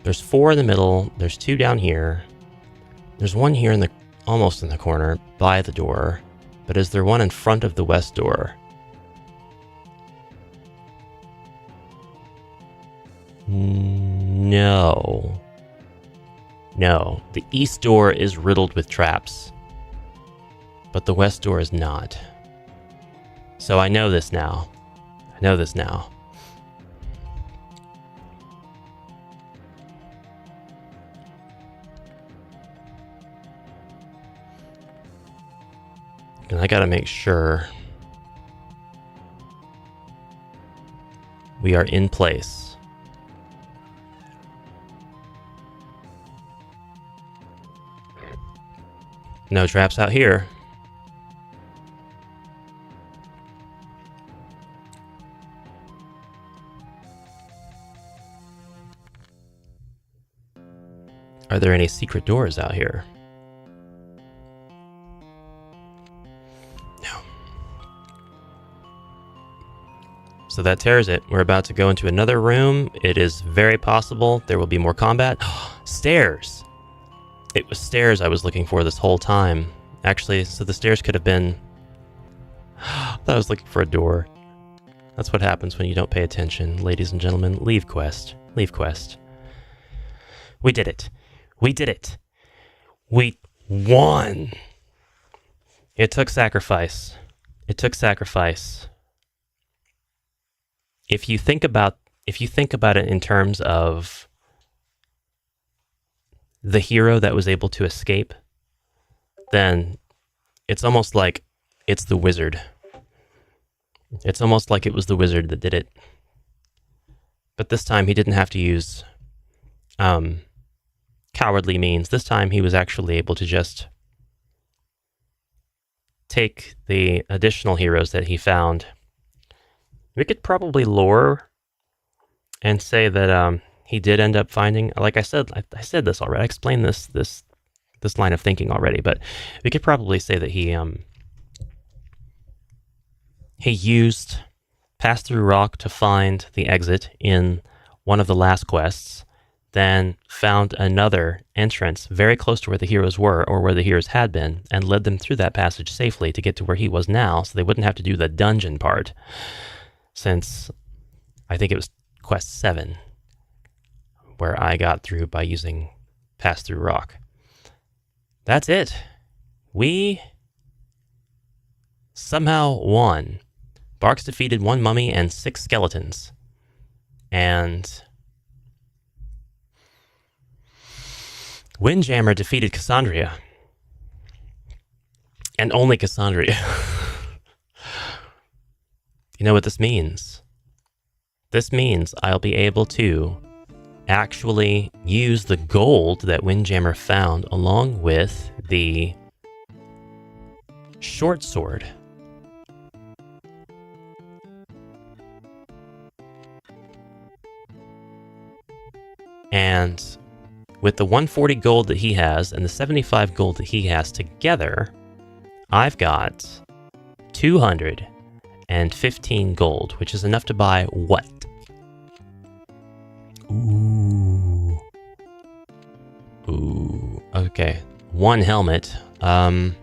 There's 4 in the middle. There's 2 down here. There's 1 here in the almost in the corner by the door. But is there one in front of the west door? No. No. The east door is riddled with traps. But the west door is not. So I know this now. I know this now. And I gotta make sure we are in place. No traps out here. Are there any secret doors out here? No. So that tears it. We're about to go into another room. It is very possible there will be more combat. Stairs! It was stairs I was looking for this whole time. Actually, so the stairs could have been... I thought I was looking for a door. That's what happens when you don't pay attention, ladies and gentlemen. Leave quest. Leave quest. We did it. We did it. We won. It took sacrifice. It took sacrifice. If you think about it in terms of the hero that was able to escape, then it's almost like it's the wizard. It's almost like it was the wizard that did it. But this time he didn't have to use cowardly means. This time he was actually able to just take the additional heroes that he found. We could probably lore and say that he did end up finding, like I said this already. I explained this line of thinking already, but we could probably say that he used Pass-Through Rock to find the exit in one of the last quests, then found another entrance very close to where the heroes were, or where the heroes had been, and led them through that passage safely to get to where he was now, so they wouldn't have to do the dungeon part, since I think it was quest 7 where I got through by using Pass-Through Rock. That's it. We somehow won. Barks defeated 1 mummy and 6 skeletons. And Windjammer defeated Cassandria. And only Cassandria. You know what this means? This means I'll be able to actually use the gold that Windjammer found along with the short sword. And with the 140 gold that he has and the 75 gold that he has together, I've got 215 gold, which is enough to buy what? Ooh. Okay. 1 helmet. And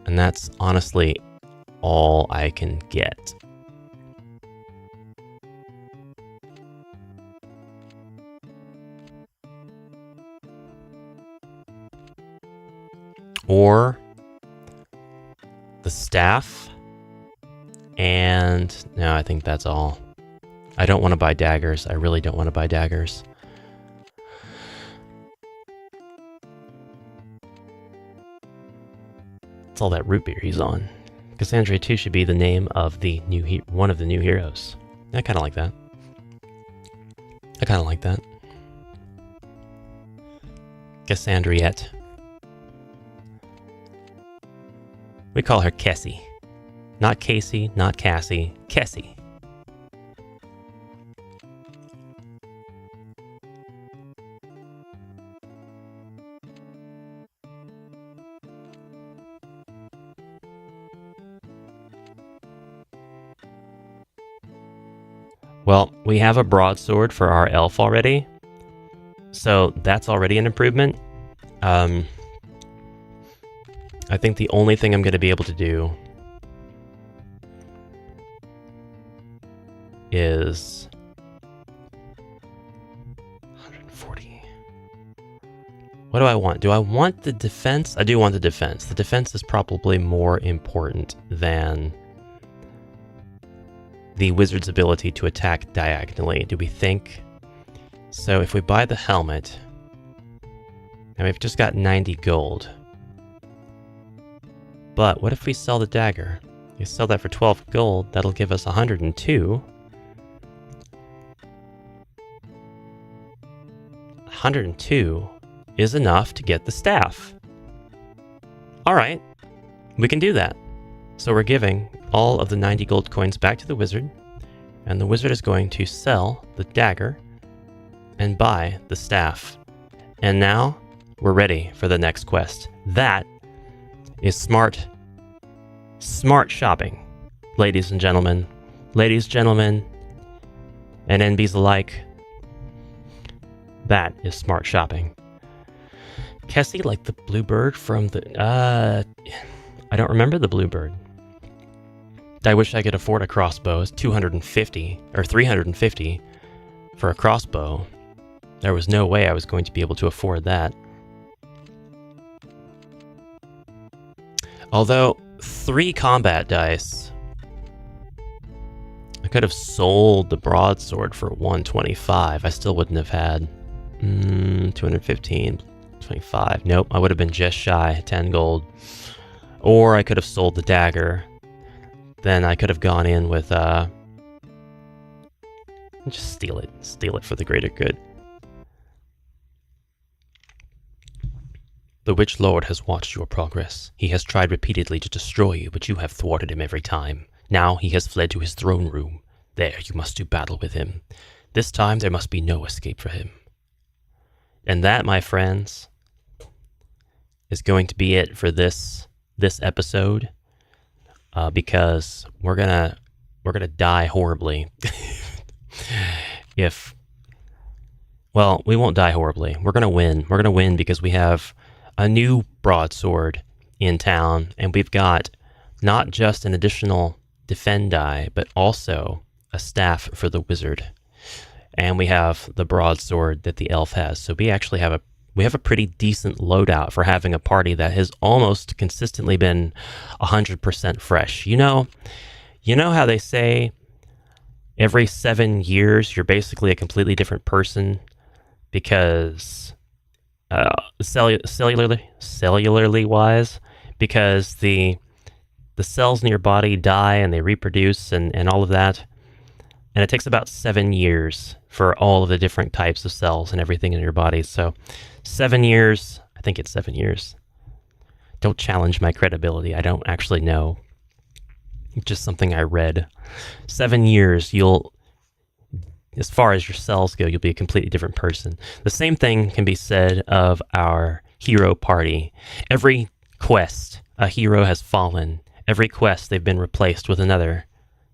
that's honestly all I can get. Or the staff. And no, I think that's all. I don't want to buy daggers. I really don't want to buy daggers. It's all that root beer he's on. Cassandra 2 should be the name of the one of the new heroes. I kind of like that. I kind of like that. Cassandriette. We call her Kessie. Not Casey, not Cassie, Kessie. Well, we have a broadsword for our elf already, so that's already an improvement. I think the only thing I'm going to be able to do is 140. What do I want? Do I want the defense? I do want the defense. The defense is probably more important than the wizard's ability to attack diagonally, do we think? So if we buy the helmet, and we've just got 90 gold. But what if we sell the dagger? We sell that for 12 gold, that'll give us 102. 102 is enough to get the staff. Alright, we can do that. So we're giving all of the 90 gold coins back to the wizard, and the wizard is going to sell the dagger and buy the staff. And now we're ready for the next quest. That is smart shopping, ladies and gentlemen. Ladies, gentlemen, and NBs alike. That is smart shopping. Kessie, like the bluebird from the... I don't remember the bluebird. I wish I could afford a crossbow. It's 250 or 350 for a crossbow. There was no way I was going to be able to afford that. Although 3 combat dice, I could have sold the broadsword for 125. I still wouldn't have had 215, 25. Nope, I would have been just shy, 10 gold. Or I could have sold the dagger. Then I could have gone in with, just steal it. Steal it for the greater good. The Witch Lord has watched your progress. He has tried repeatedly to destroy you, but you have thwarted him every time. Now he has fled to his throne room. There you must do battle with him. This time there must be no escape for him. And that, my friends, is going to be it for this episode. Because we're gonna die horribly. Well, we won't die horribly. We're gonna win. We're gonna win because we have a new broadsword in town, and we've got not just an additional defend die, but also a staff for the wizard. And we have the broadsword that the elf has. So we actually have a pretty decent loadout for having a party that has almost consistently been 100% fresh. You know how they say every 7 years you're basically a completely different person because cellularly wise, because the cells in your body die and they reproduce and all of that. And it takes about 7 years for all of the different types of cells and everything in your body. So 7 years, I think it's 7 years. Don't challenge my credibility. I don't actually know. It's just something I read. 7 years, as far as your cells go, you'll be a completely different person. The same thing can be said of our hero party. Every quest, a hero has fallen. Every quest, they've been replaced with another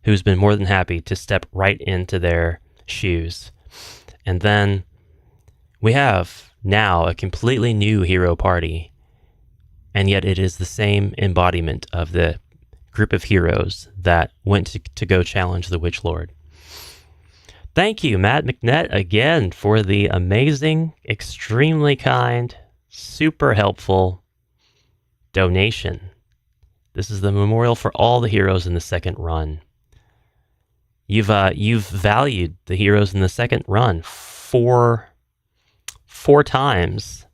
who's been more than happy to step right into their shoes. And then we have now a completely new hero party, and yet it is the same embodiment of the group of heroes that went to go challenge the Witch Lord. Thank you, Matt McNett, again for the amazing, extremely kind, super helpful donation. This is the memorial for all the heroes in the second run. You've valued the heroes in the second run four times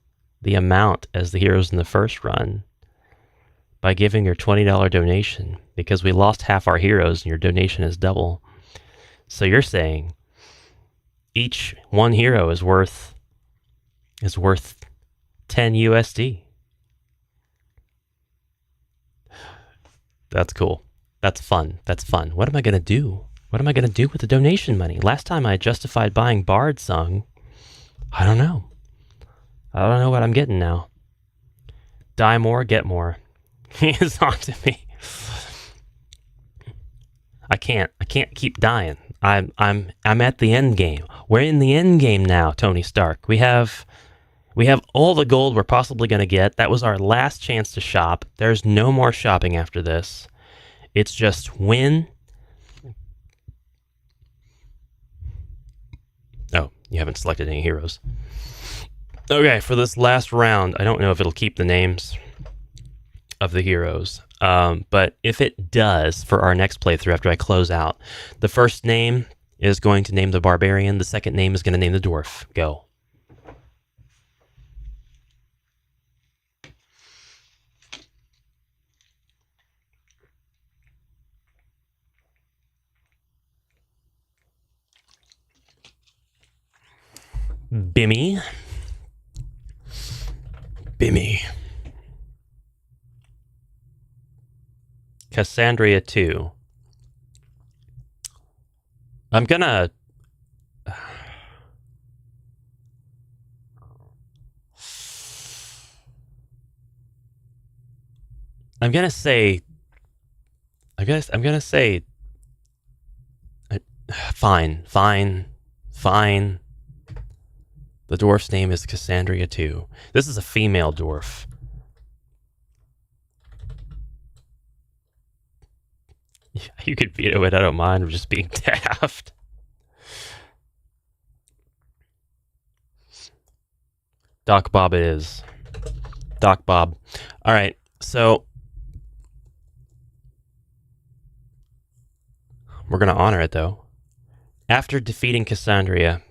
the amount as the heroes in the first run by giving your $20 donation, because we lost half our heroes and your donation is double. So you're saying each one hero is worth 10 USD. That's cool. That's fun. That's fun. What am I going to do? What am I going to do with the donation money? Last time I justified buying Bard Sung. I don't know. I don't know what I'm getting now. Die more, get more. He is on to me. I can't keep dying. I'm at the end game. We're in the end game now, Tony Stark. We have all the gold we're possibly going to get. That was our last chance to shop. There's no more shopping after this. It's just win. Oh, you haven't selected any heroes. Okay, for this last round, I don't know if it'll keep the names of the heroes. But if it does, for our next playthrough after I close out, the first name is going to name the barbarian. The second name is going to name the dwarf. Go. Bimmy. Bimmy. Cassandra 2. I'm gonna... I'm gonna say... Fine. The dwarf's name is Cassandra 2. This is a female dwarf. You could veto it, I don't mind. I'm just being daft. Doc Bob it is. Doc Bob. Alright, so... we're gonna honor it, though. After defeating Cassandra,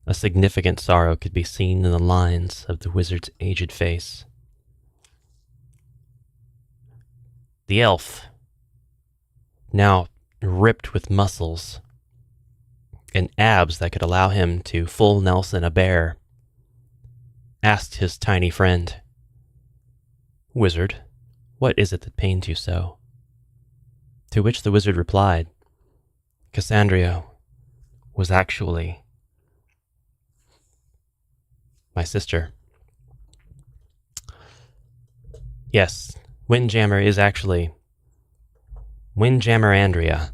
a significant sorrow could be seen in the lines of the wizard's aged face. The elf, now ripped with muscles and abs that could allow him to full Nelson a bear, asked his tiny friend, "Wizard, what is it that pains you so?" To which the wizard replied, "Cassandra was actually my sister." Yes, Windjammer is actually Windjammer Andrea,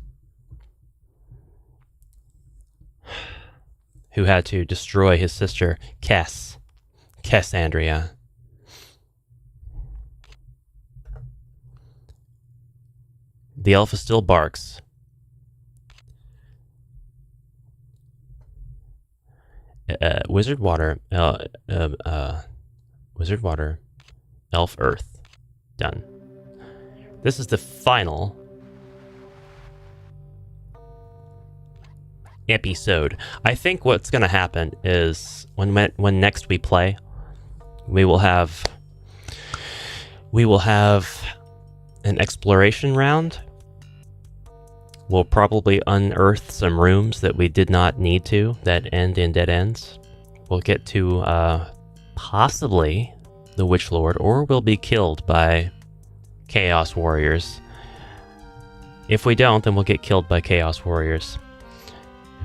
who had to destroy his sister Kess Andrea. The elf still barks. Wizard water, elf earth. Done. This is the final episode. I think what's going to happen is when next we play, we will have an exploration round. We'll probably unearth some rooms that we did not need to, that end in dead ends. We'll get to possibly the Witch Lord, or we'll be killed by Chaos Warriors. If we don't, then we'll get killed by Chaos Warriors.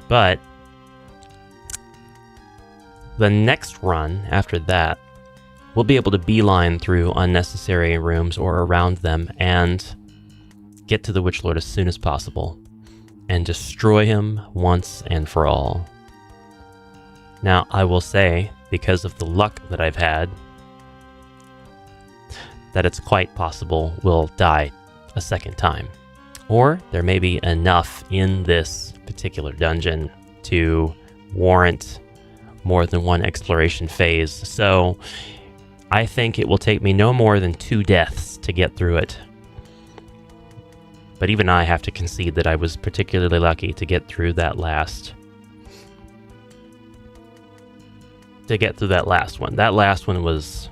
But the next run after that, we'll be able to beeline through unnecessary rooms or around them and get to the Witch Lord as soon as possible and destroy him once and for all. Now, I will say, because of the luck that I've had, that it's quite possible we'll die a second time. Or there may be enough in this particular dungeon to warrant more than one exploration phase. So I think it will take me no more than 2 deaths to get through it. But even I have to concede that I was particularly lucky to get through that last one. That last one was...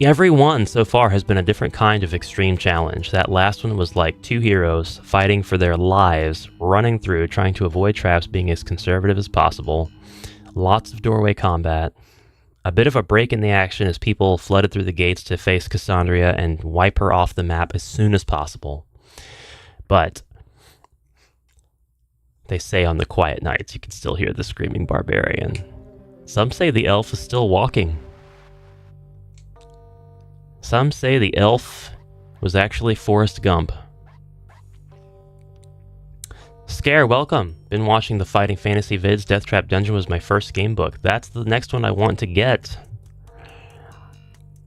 every one so far has been a different kind of extreme challenge. That last one was like 2 heroes fighting for their lives, running through, trying to avoid traps, being as conservative as possible. Lots of doorway combat. A bit of a break in the action as people flooded through the gates to face Cassandra and wipe her off the map as soon as possible. But they say on the quiet nights you can still hear the screaming barbarian. Some say the elf is still walking. Some say the elf was actually Forrest Gump. Scare, welcome. Been watching the Fighting Fantasy vids. Death Trap Dungeon was my first game book. That's the next one I want to get.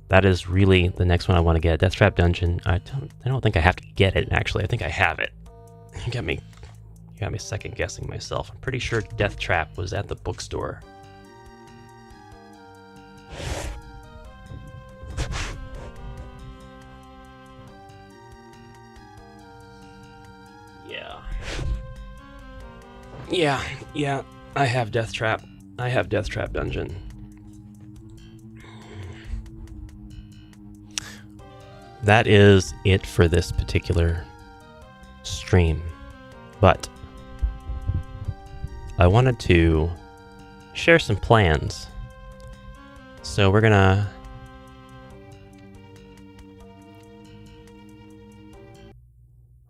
That is really the next one I want to get. Death Trap Dungeon. I don't think I have to get it, actually. I think I have it. You got me second guessing myself. I'm pretty sure Death Trap was at the bookstore. Yeah, I have Death Trap. I have Death Trap Dungeon. That is it for this particular stream. But I wanted to share some plans. So we're gonna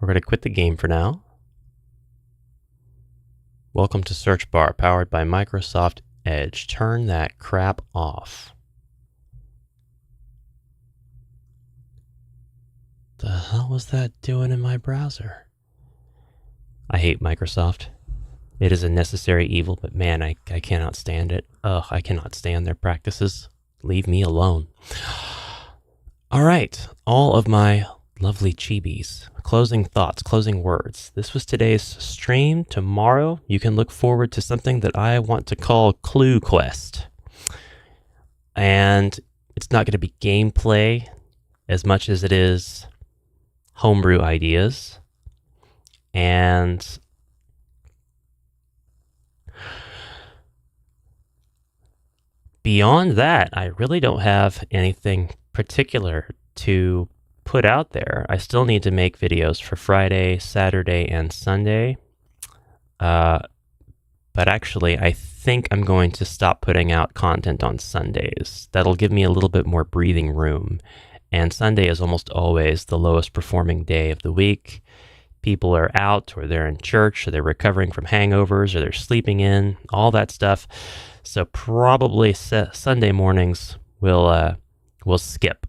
quit the game for now. Welcome to Search Bar, powered by Microsoft Edge. Turn that crap off. The hell was that doing in my browser? I hate Microsoft. It is a necessary evil, but man, I cannot stand it. Ugh, I cannot stand their practices. Leave me alone. All right, all of my lovely chibis. Closing thoughts, closing words. This was today's stream. Tomorrow, you can look forward to something that I want to call Clue Quest. And it's not going to be gameplay as much as it is homebrew ideas. And beyond that, I really don't have anything particular to put out there. I still need to make videos for Friday, Saturday, and Sunday. But actually, I think I'm going to stop putting out content on Sundays. That'll give me a little bit more breathing room. And Sunday is almost always the lowest performing day of the week. People are out, or they're in church, or they're recovering from hangovers, or they're sleeping in, all that stuff. So probably Sunday mornings we'll skip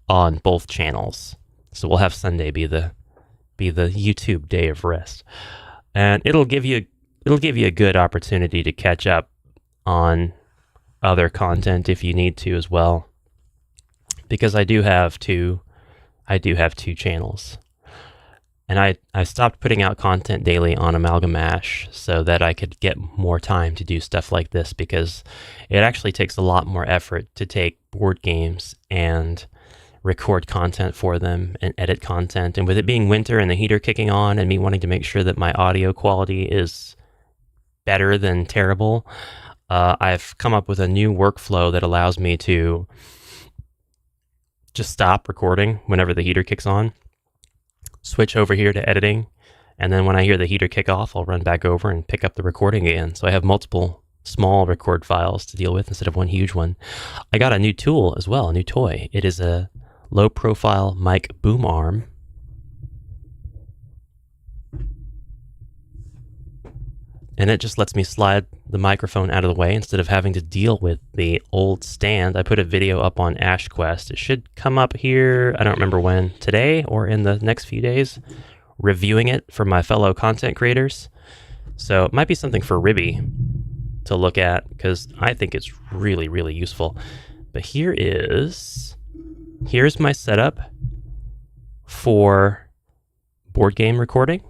on both channels. So we'll have Sunday be the YouTube day of rest. And it'll give you a good opportunity to catch up on other content if you need to as well. Because I do have two channels. And I stopped putting out content daily on Amalgamash so that I could get more time to do stuff like this, because it actually takes a lot more effort to take board games and record content for them and edit content. And with it being winter and the heater kicking on and me wanting to make sure that my audio quality is better than terrible, I've come up with a new workflow that allows me to just stop recording whenever the heater kicks on, switch over here to editing, and then when I hear the heater kick off, I'll run back over and pick up the recording again. So I have multiple small record files to deal with instead of one huge one. I got a new tool as well, a new toy. It is a low profile mic boom arm. And it just lets me slide the microphone out of the way instead of having to deal with the old stand. I put a video up on HeroQuest. It should come up here, I don't remember when, today or in the next few days, reviewing it for my fellow content creators. So it might be something for Ribby to look at, because I think it's really, really useful. But here's my setup for board game recording.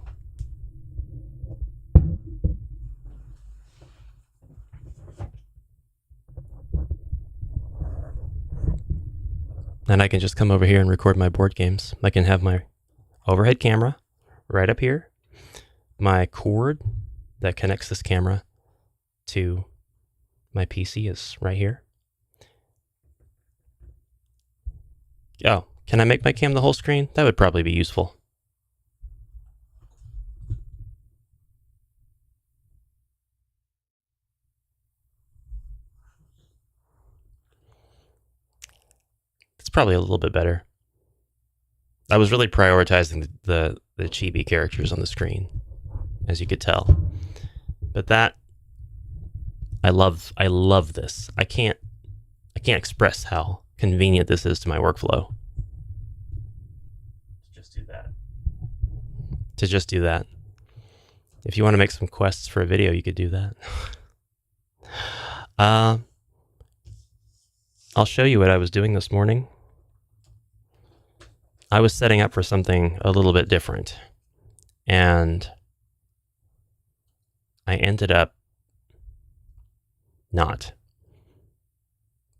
And I can just come over here and record my board games. I can have my overhead camera right up here. My cord that connects this camera to my PC is right here. Oh, can I make my cam the whole screen? That would probably be useful. probably a little bit better. I was really prioritizing the chibi characters on the screen, as you could tell. But that, I love this. I can't express how convenient this is to my workflow. To just do that. If you want to make some quests for a video, you could do that. I'll show you what I was doing this morning. I was setting up for something a little bit different, and I ended up not.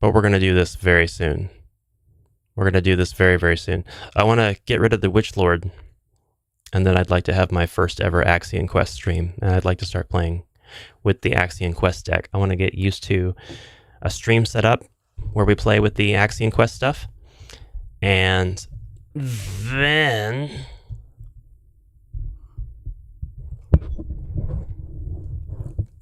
But we're going to do this very soon. We're going to do this very, very soon. I want to get rid of the Witch Lord, and then I'd like to have my first ever Axion Quest stream, and I'd like to start playing with the Axion Quest deck. I want to get used to a stream setup where we play with the Axion Quest stuff, and then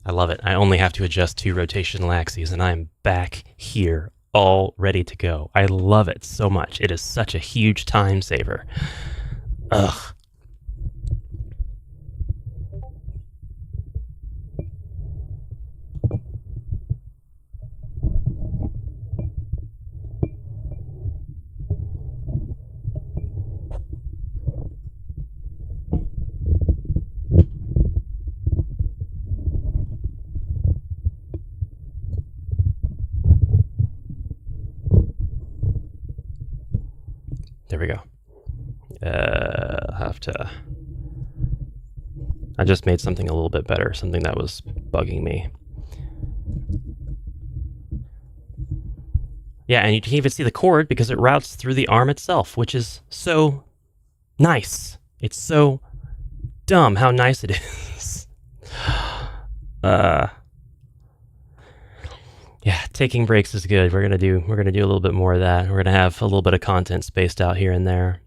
I love it. I only have to adjust 2 rotational axes, and I'm back here, all ready to go. I love it so much. It is such a huge time saver. Ugh. There we go. I just made something a little bit better, something that was bugging me. Yeah, and you can even see the cord because it routes through the arm itself, which is so nice. It's so dumb how nice it is. Yeah, taking breaks is good. We're gonna do a little bit more of that. We're gonna have a little bit of content spaced out here and there.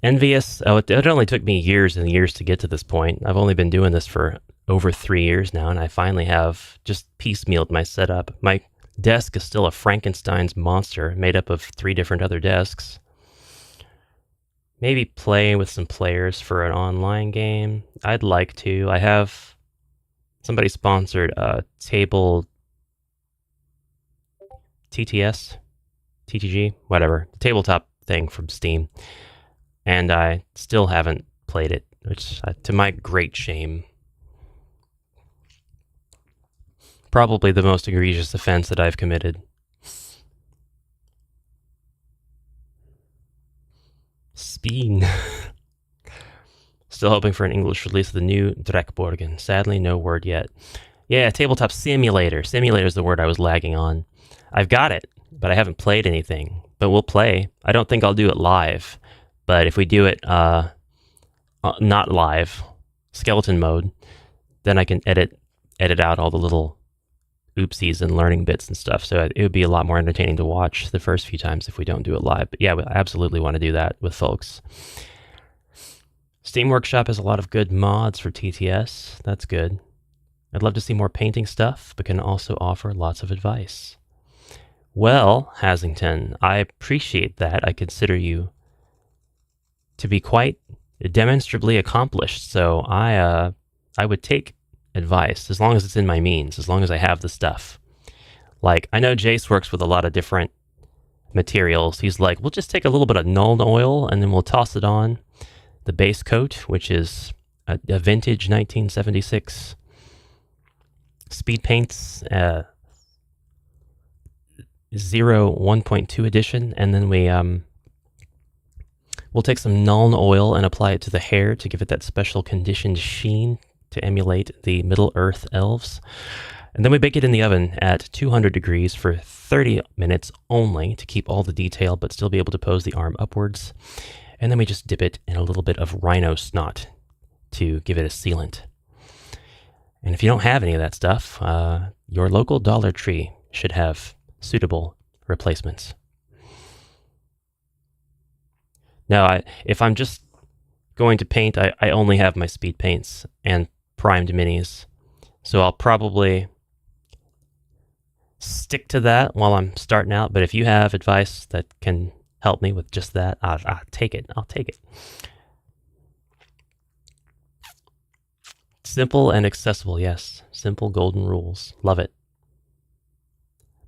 Envious. Oh, it only took me years and years to get to this point. I've only been doing this for over 3 years now, and I finally have just piecemealed my setup. My desk is still a Frankenstein's monster made up of 3 different other desks. Maybe play with some players for an online game. I'd like to. I have somebody sponsored a table TTS, TTG, whatever, tabletop thing from Steam, and I still haven't played it, which, to my great shame, probably the most egregious offense that I've committed. Speen. Still hoping for an English release of the new Drekborgen. Sadly, no word yet. Yeah, tabletop simulator. Simulator is the word I was lagging on. I've got it, but I haven't played anything. But we'll play. I don't think I'll do it live. But if we do it not live, skeleton mode, then I can edit out all the little oopsies and learning bits and stuff. So it would be a lot more entertaining to watch the first few times if we don't do it live. But yeah, we absolutely want to do that with folks. Steam Workshop has a lot of good mods for TTS. That's good. I'd love to see more painting stuff, but can also offer lots of advice. Well, Hasington, I appreciate that. I consider you to be quite demonstrably accomplished, so I would take advice as long as it's in my means, as long as I have the stuff. Like, I know Jace works with a lot of different materials. He's like, we'll just take a little bit of Nuln oil and then we'll toss it on the base coat, which is a vintage 1976 speed paints 1.2 edition, and then we'll take some Nuln oil and apply it to the hair to give it that special conditioned sheen to emulate the Middle-earth elves. And then we bake it in the oven at 200 degrees for 30 minutes only to keep all the detail but still be able to pose the arm upwards. And then we just dip it in a little bit of rhino snot to give it a sealant. And if you don't have any of that stuff, your local Dollar Tree should have suitable replacements. Now, if I'm just going to paint, I only have my speed paints and primed minis. So I'll probably stick to that while I'm starting out, but if you have advice that can help me with just that, I'll take it. I'll take it. Simple and accessible, yes. Simple golden rules. Love it.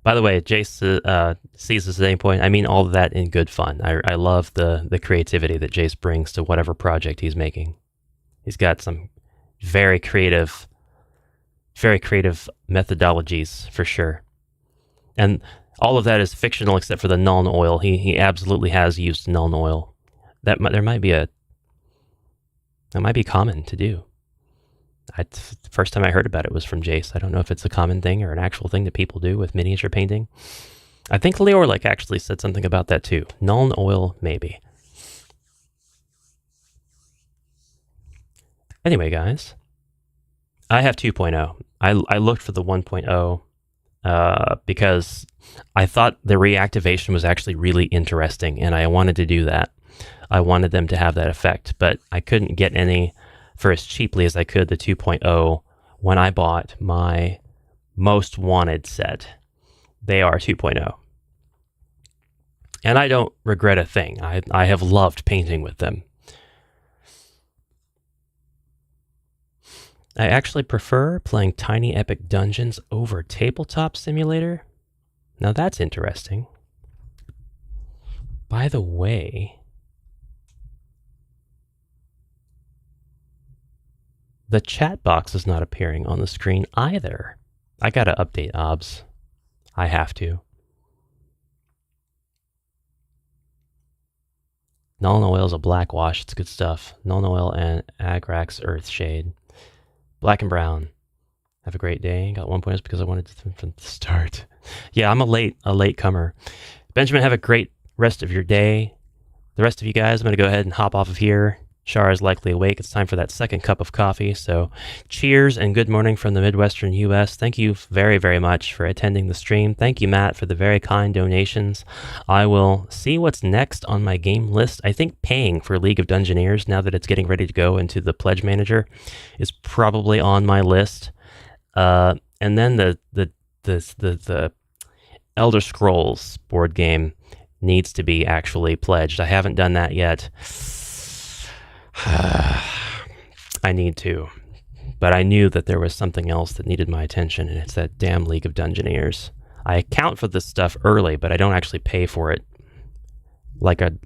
By the way, Jace sees the same point. I mean all of that in good fun. I love the creativity that Jace brings to whatever project he's making. He's got some very creative methodologies for sure. And all of that is fictional except for the Nuln Oil. He absolutely has used Nuln Oil. That might be common to do. The first time I heard about it was from Jace. I don't know if it's a common thing or an actual thing that people do with miniature painting. I think Leorlik actually said something about that too. Nuln Oil, maybe. Anyway, guys, I have 2.0. I looked for the 1.0 because I thought the reactivation was actually really interesting, and I wanted to do that. I wanted them to have that effect, but I couldn't get any for as cheaply as I could, the 2.0, when I bought my Most Wanted set. They are 2.0. And I don't regret a thing. I have loved painting with them. I actually prefer playing Tiny Epic Dungeons over Tabletop Simulator. Now that's interesting. By the way, the chat box is not appearing on the screen either. I gotta update OBS. I have to. Nuln Oil is a black wash. It's good stuff. Nuln Oil and Agrax Earthshade. Black and brown. Have a great day. Got 1 point because I wanted to from the start. Yeah, I'm a late comer. Benjamin, have a great rest of your day. The rest of you guys, I'm gonna go ahead and hop off of here. Shar is likely awake. It's time for that second cup of coffee. So cheers and good morning from the Midwestern U.S. Thank you very, very much for attending the stream. Thank you, Matt, for the very kind donations. I will see what's next on my game list. I think paying for League of Dungeoneers, now that it's getting ready to go into the Pledge Manager, is probably on my list. And then the Elder Scrolls board game needs to be actually pledged. I haven't done that yet. I need to, but I knew that there was something else that needed my attention, and it's that damn League of Dungeoneers. I account for this stuff early, but I don't actually pay for it like an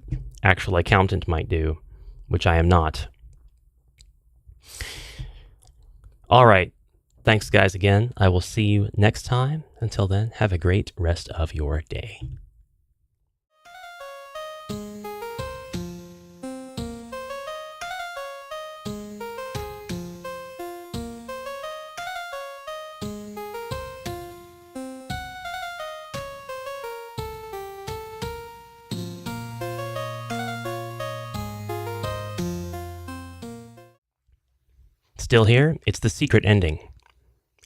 actual accountant might do, which I am not. All right. Thanks, guys, again. I will see you next time. Until then, have a great rest of your day. Still here? It's the secret ending.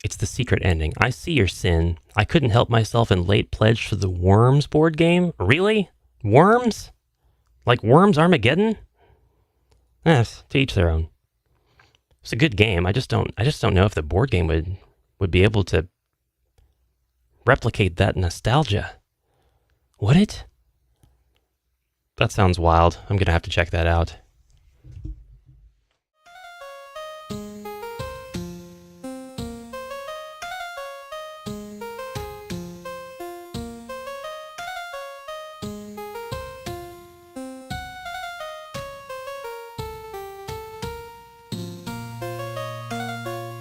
It's the secret ending. I see your sin. I couldn't help myself and late pledged for the Worms board game. Really? Worms? Like Worms Armageddon? Yes, to each their own. It's a good game. I just don't know if the board game would be able to replicate that nostalgia. Would it? That sounds wild. I'm gonna have to check that out.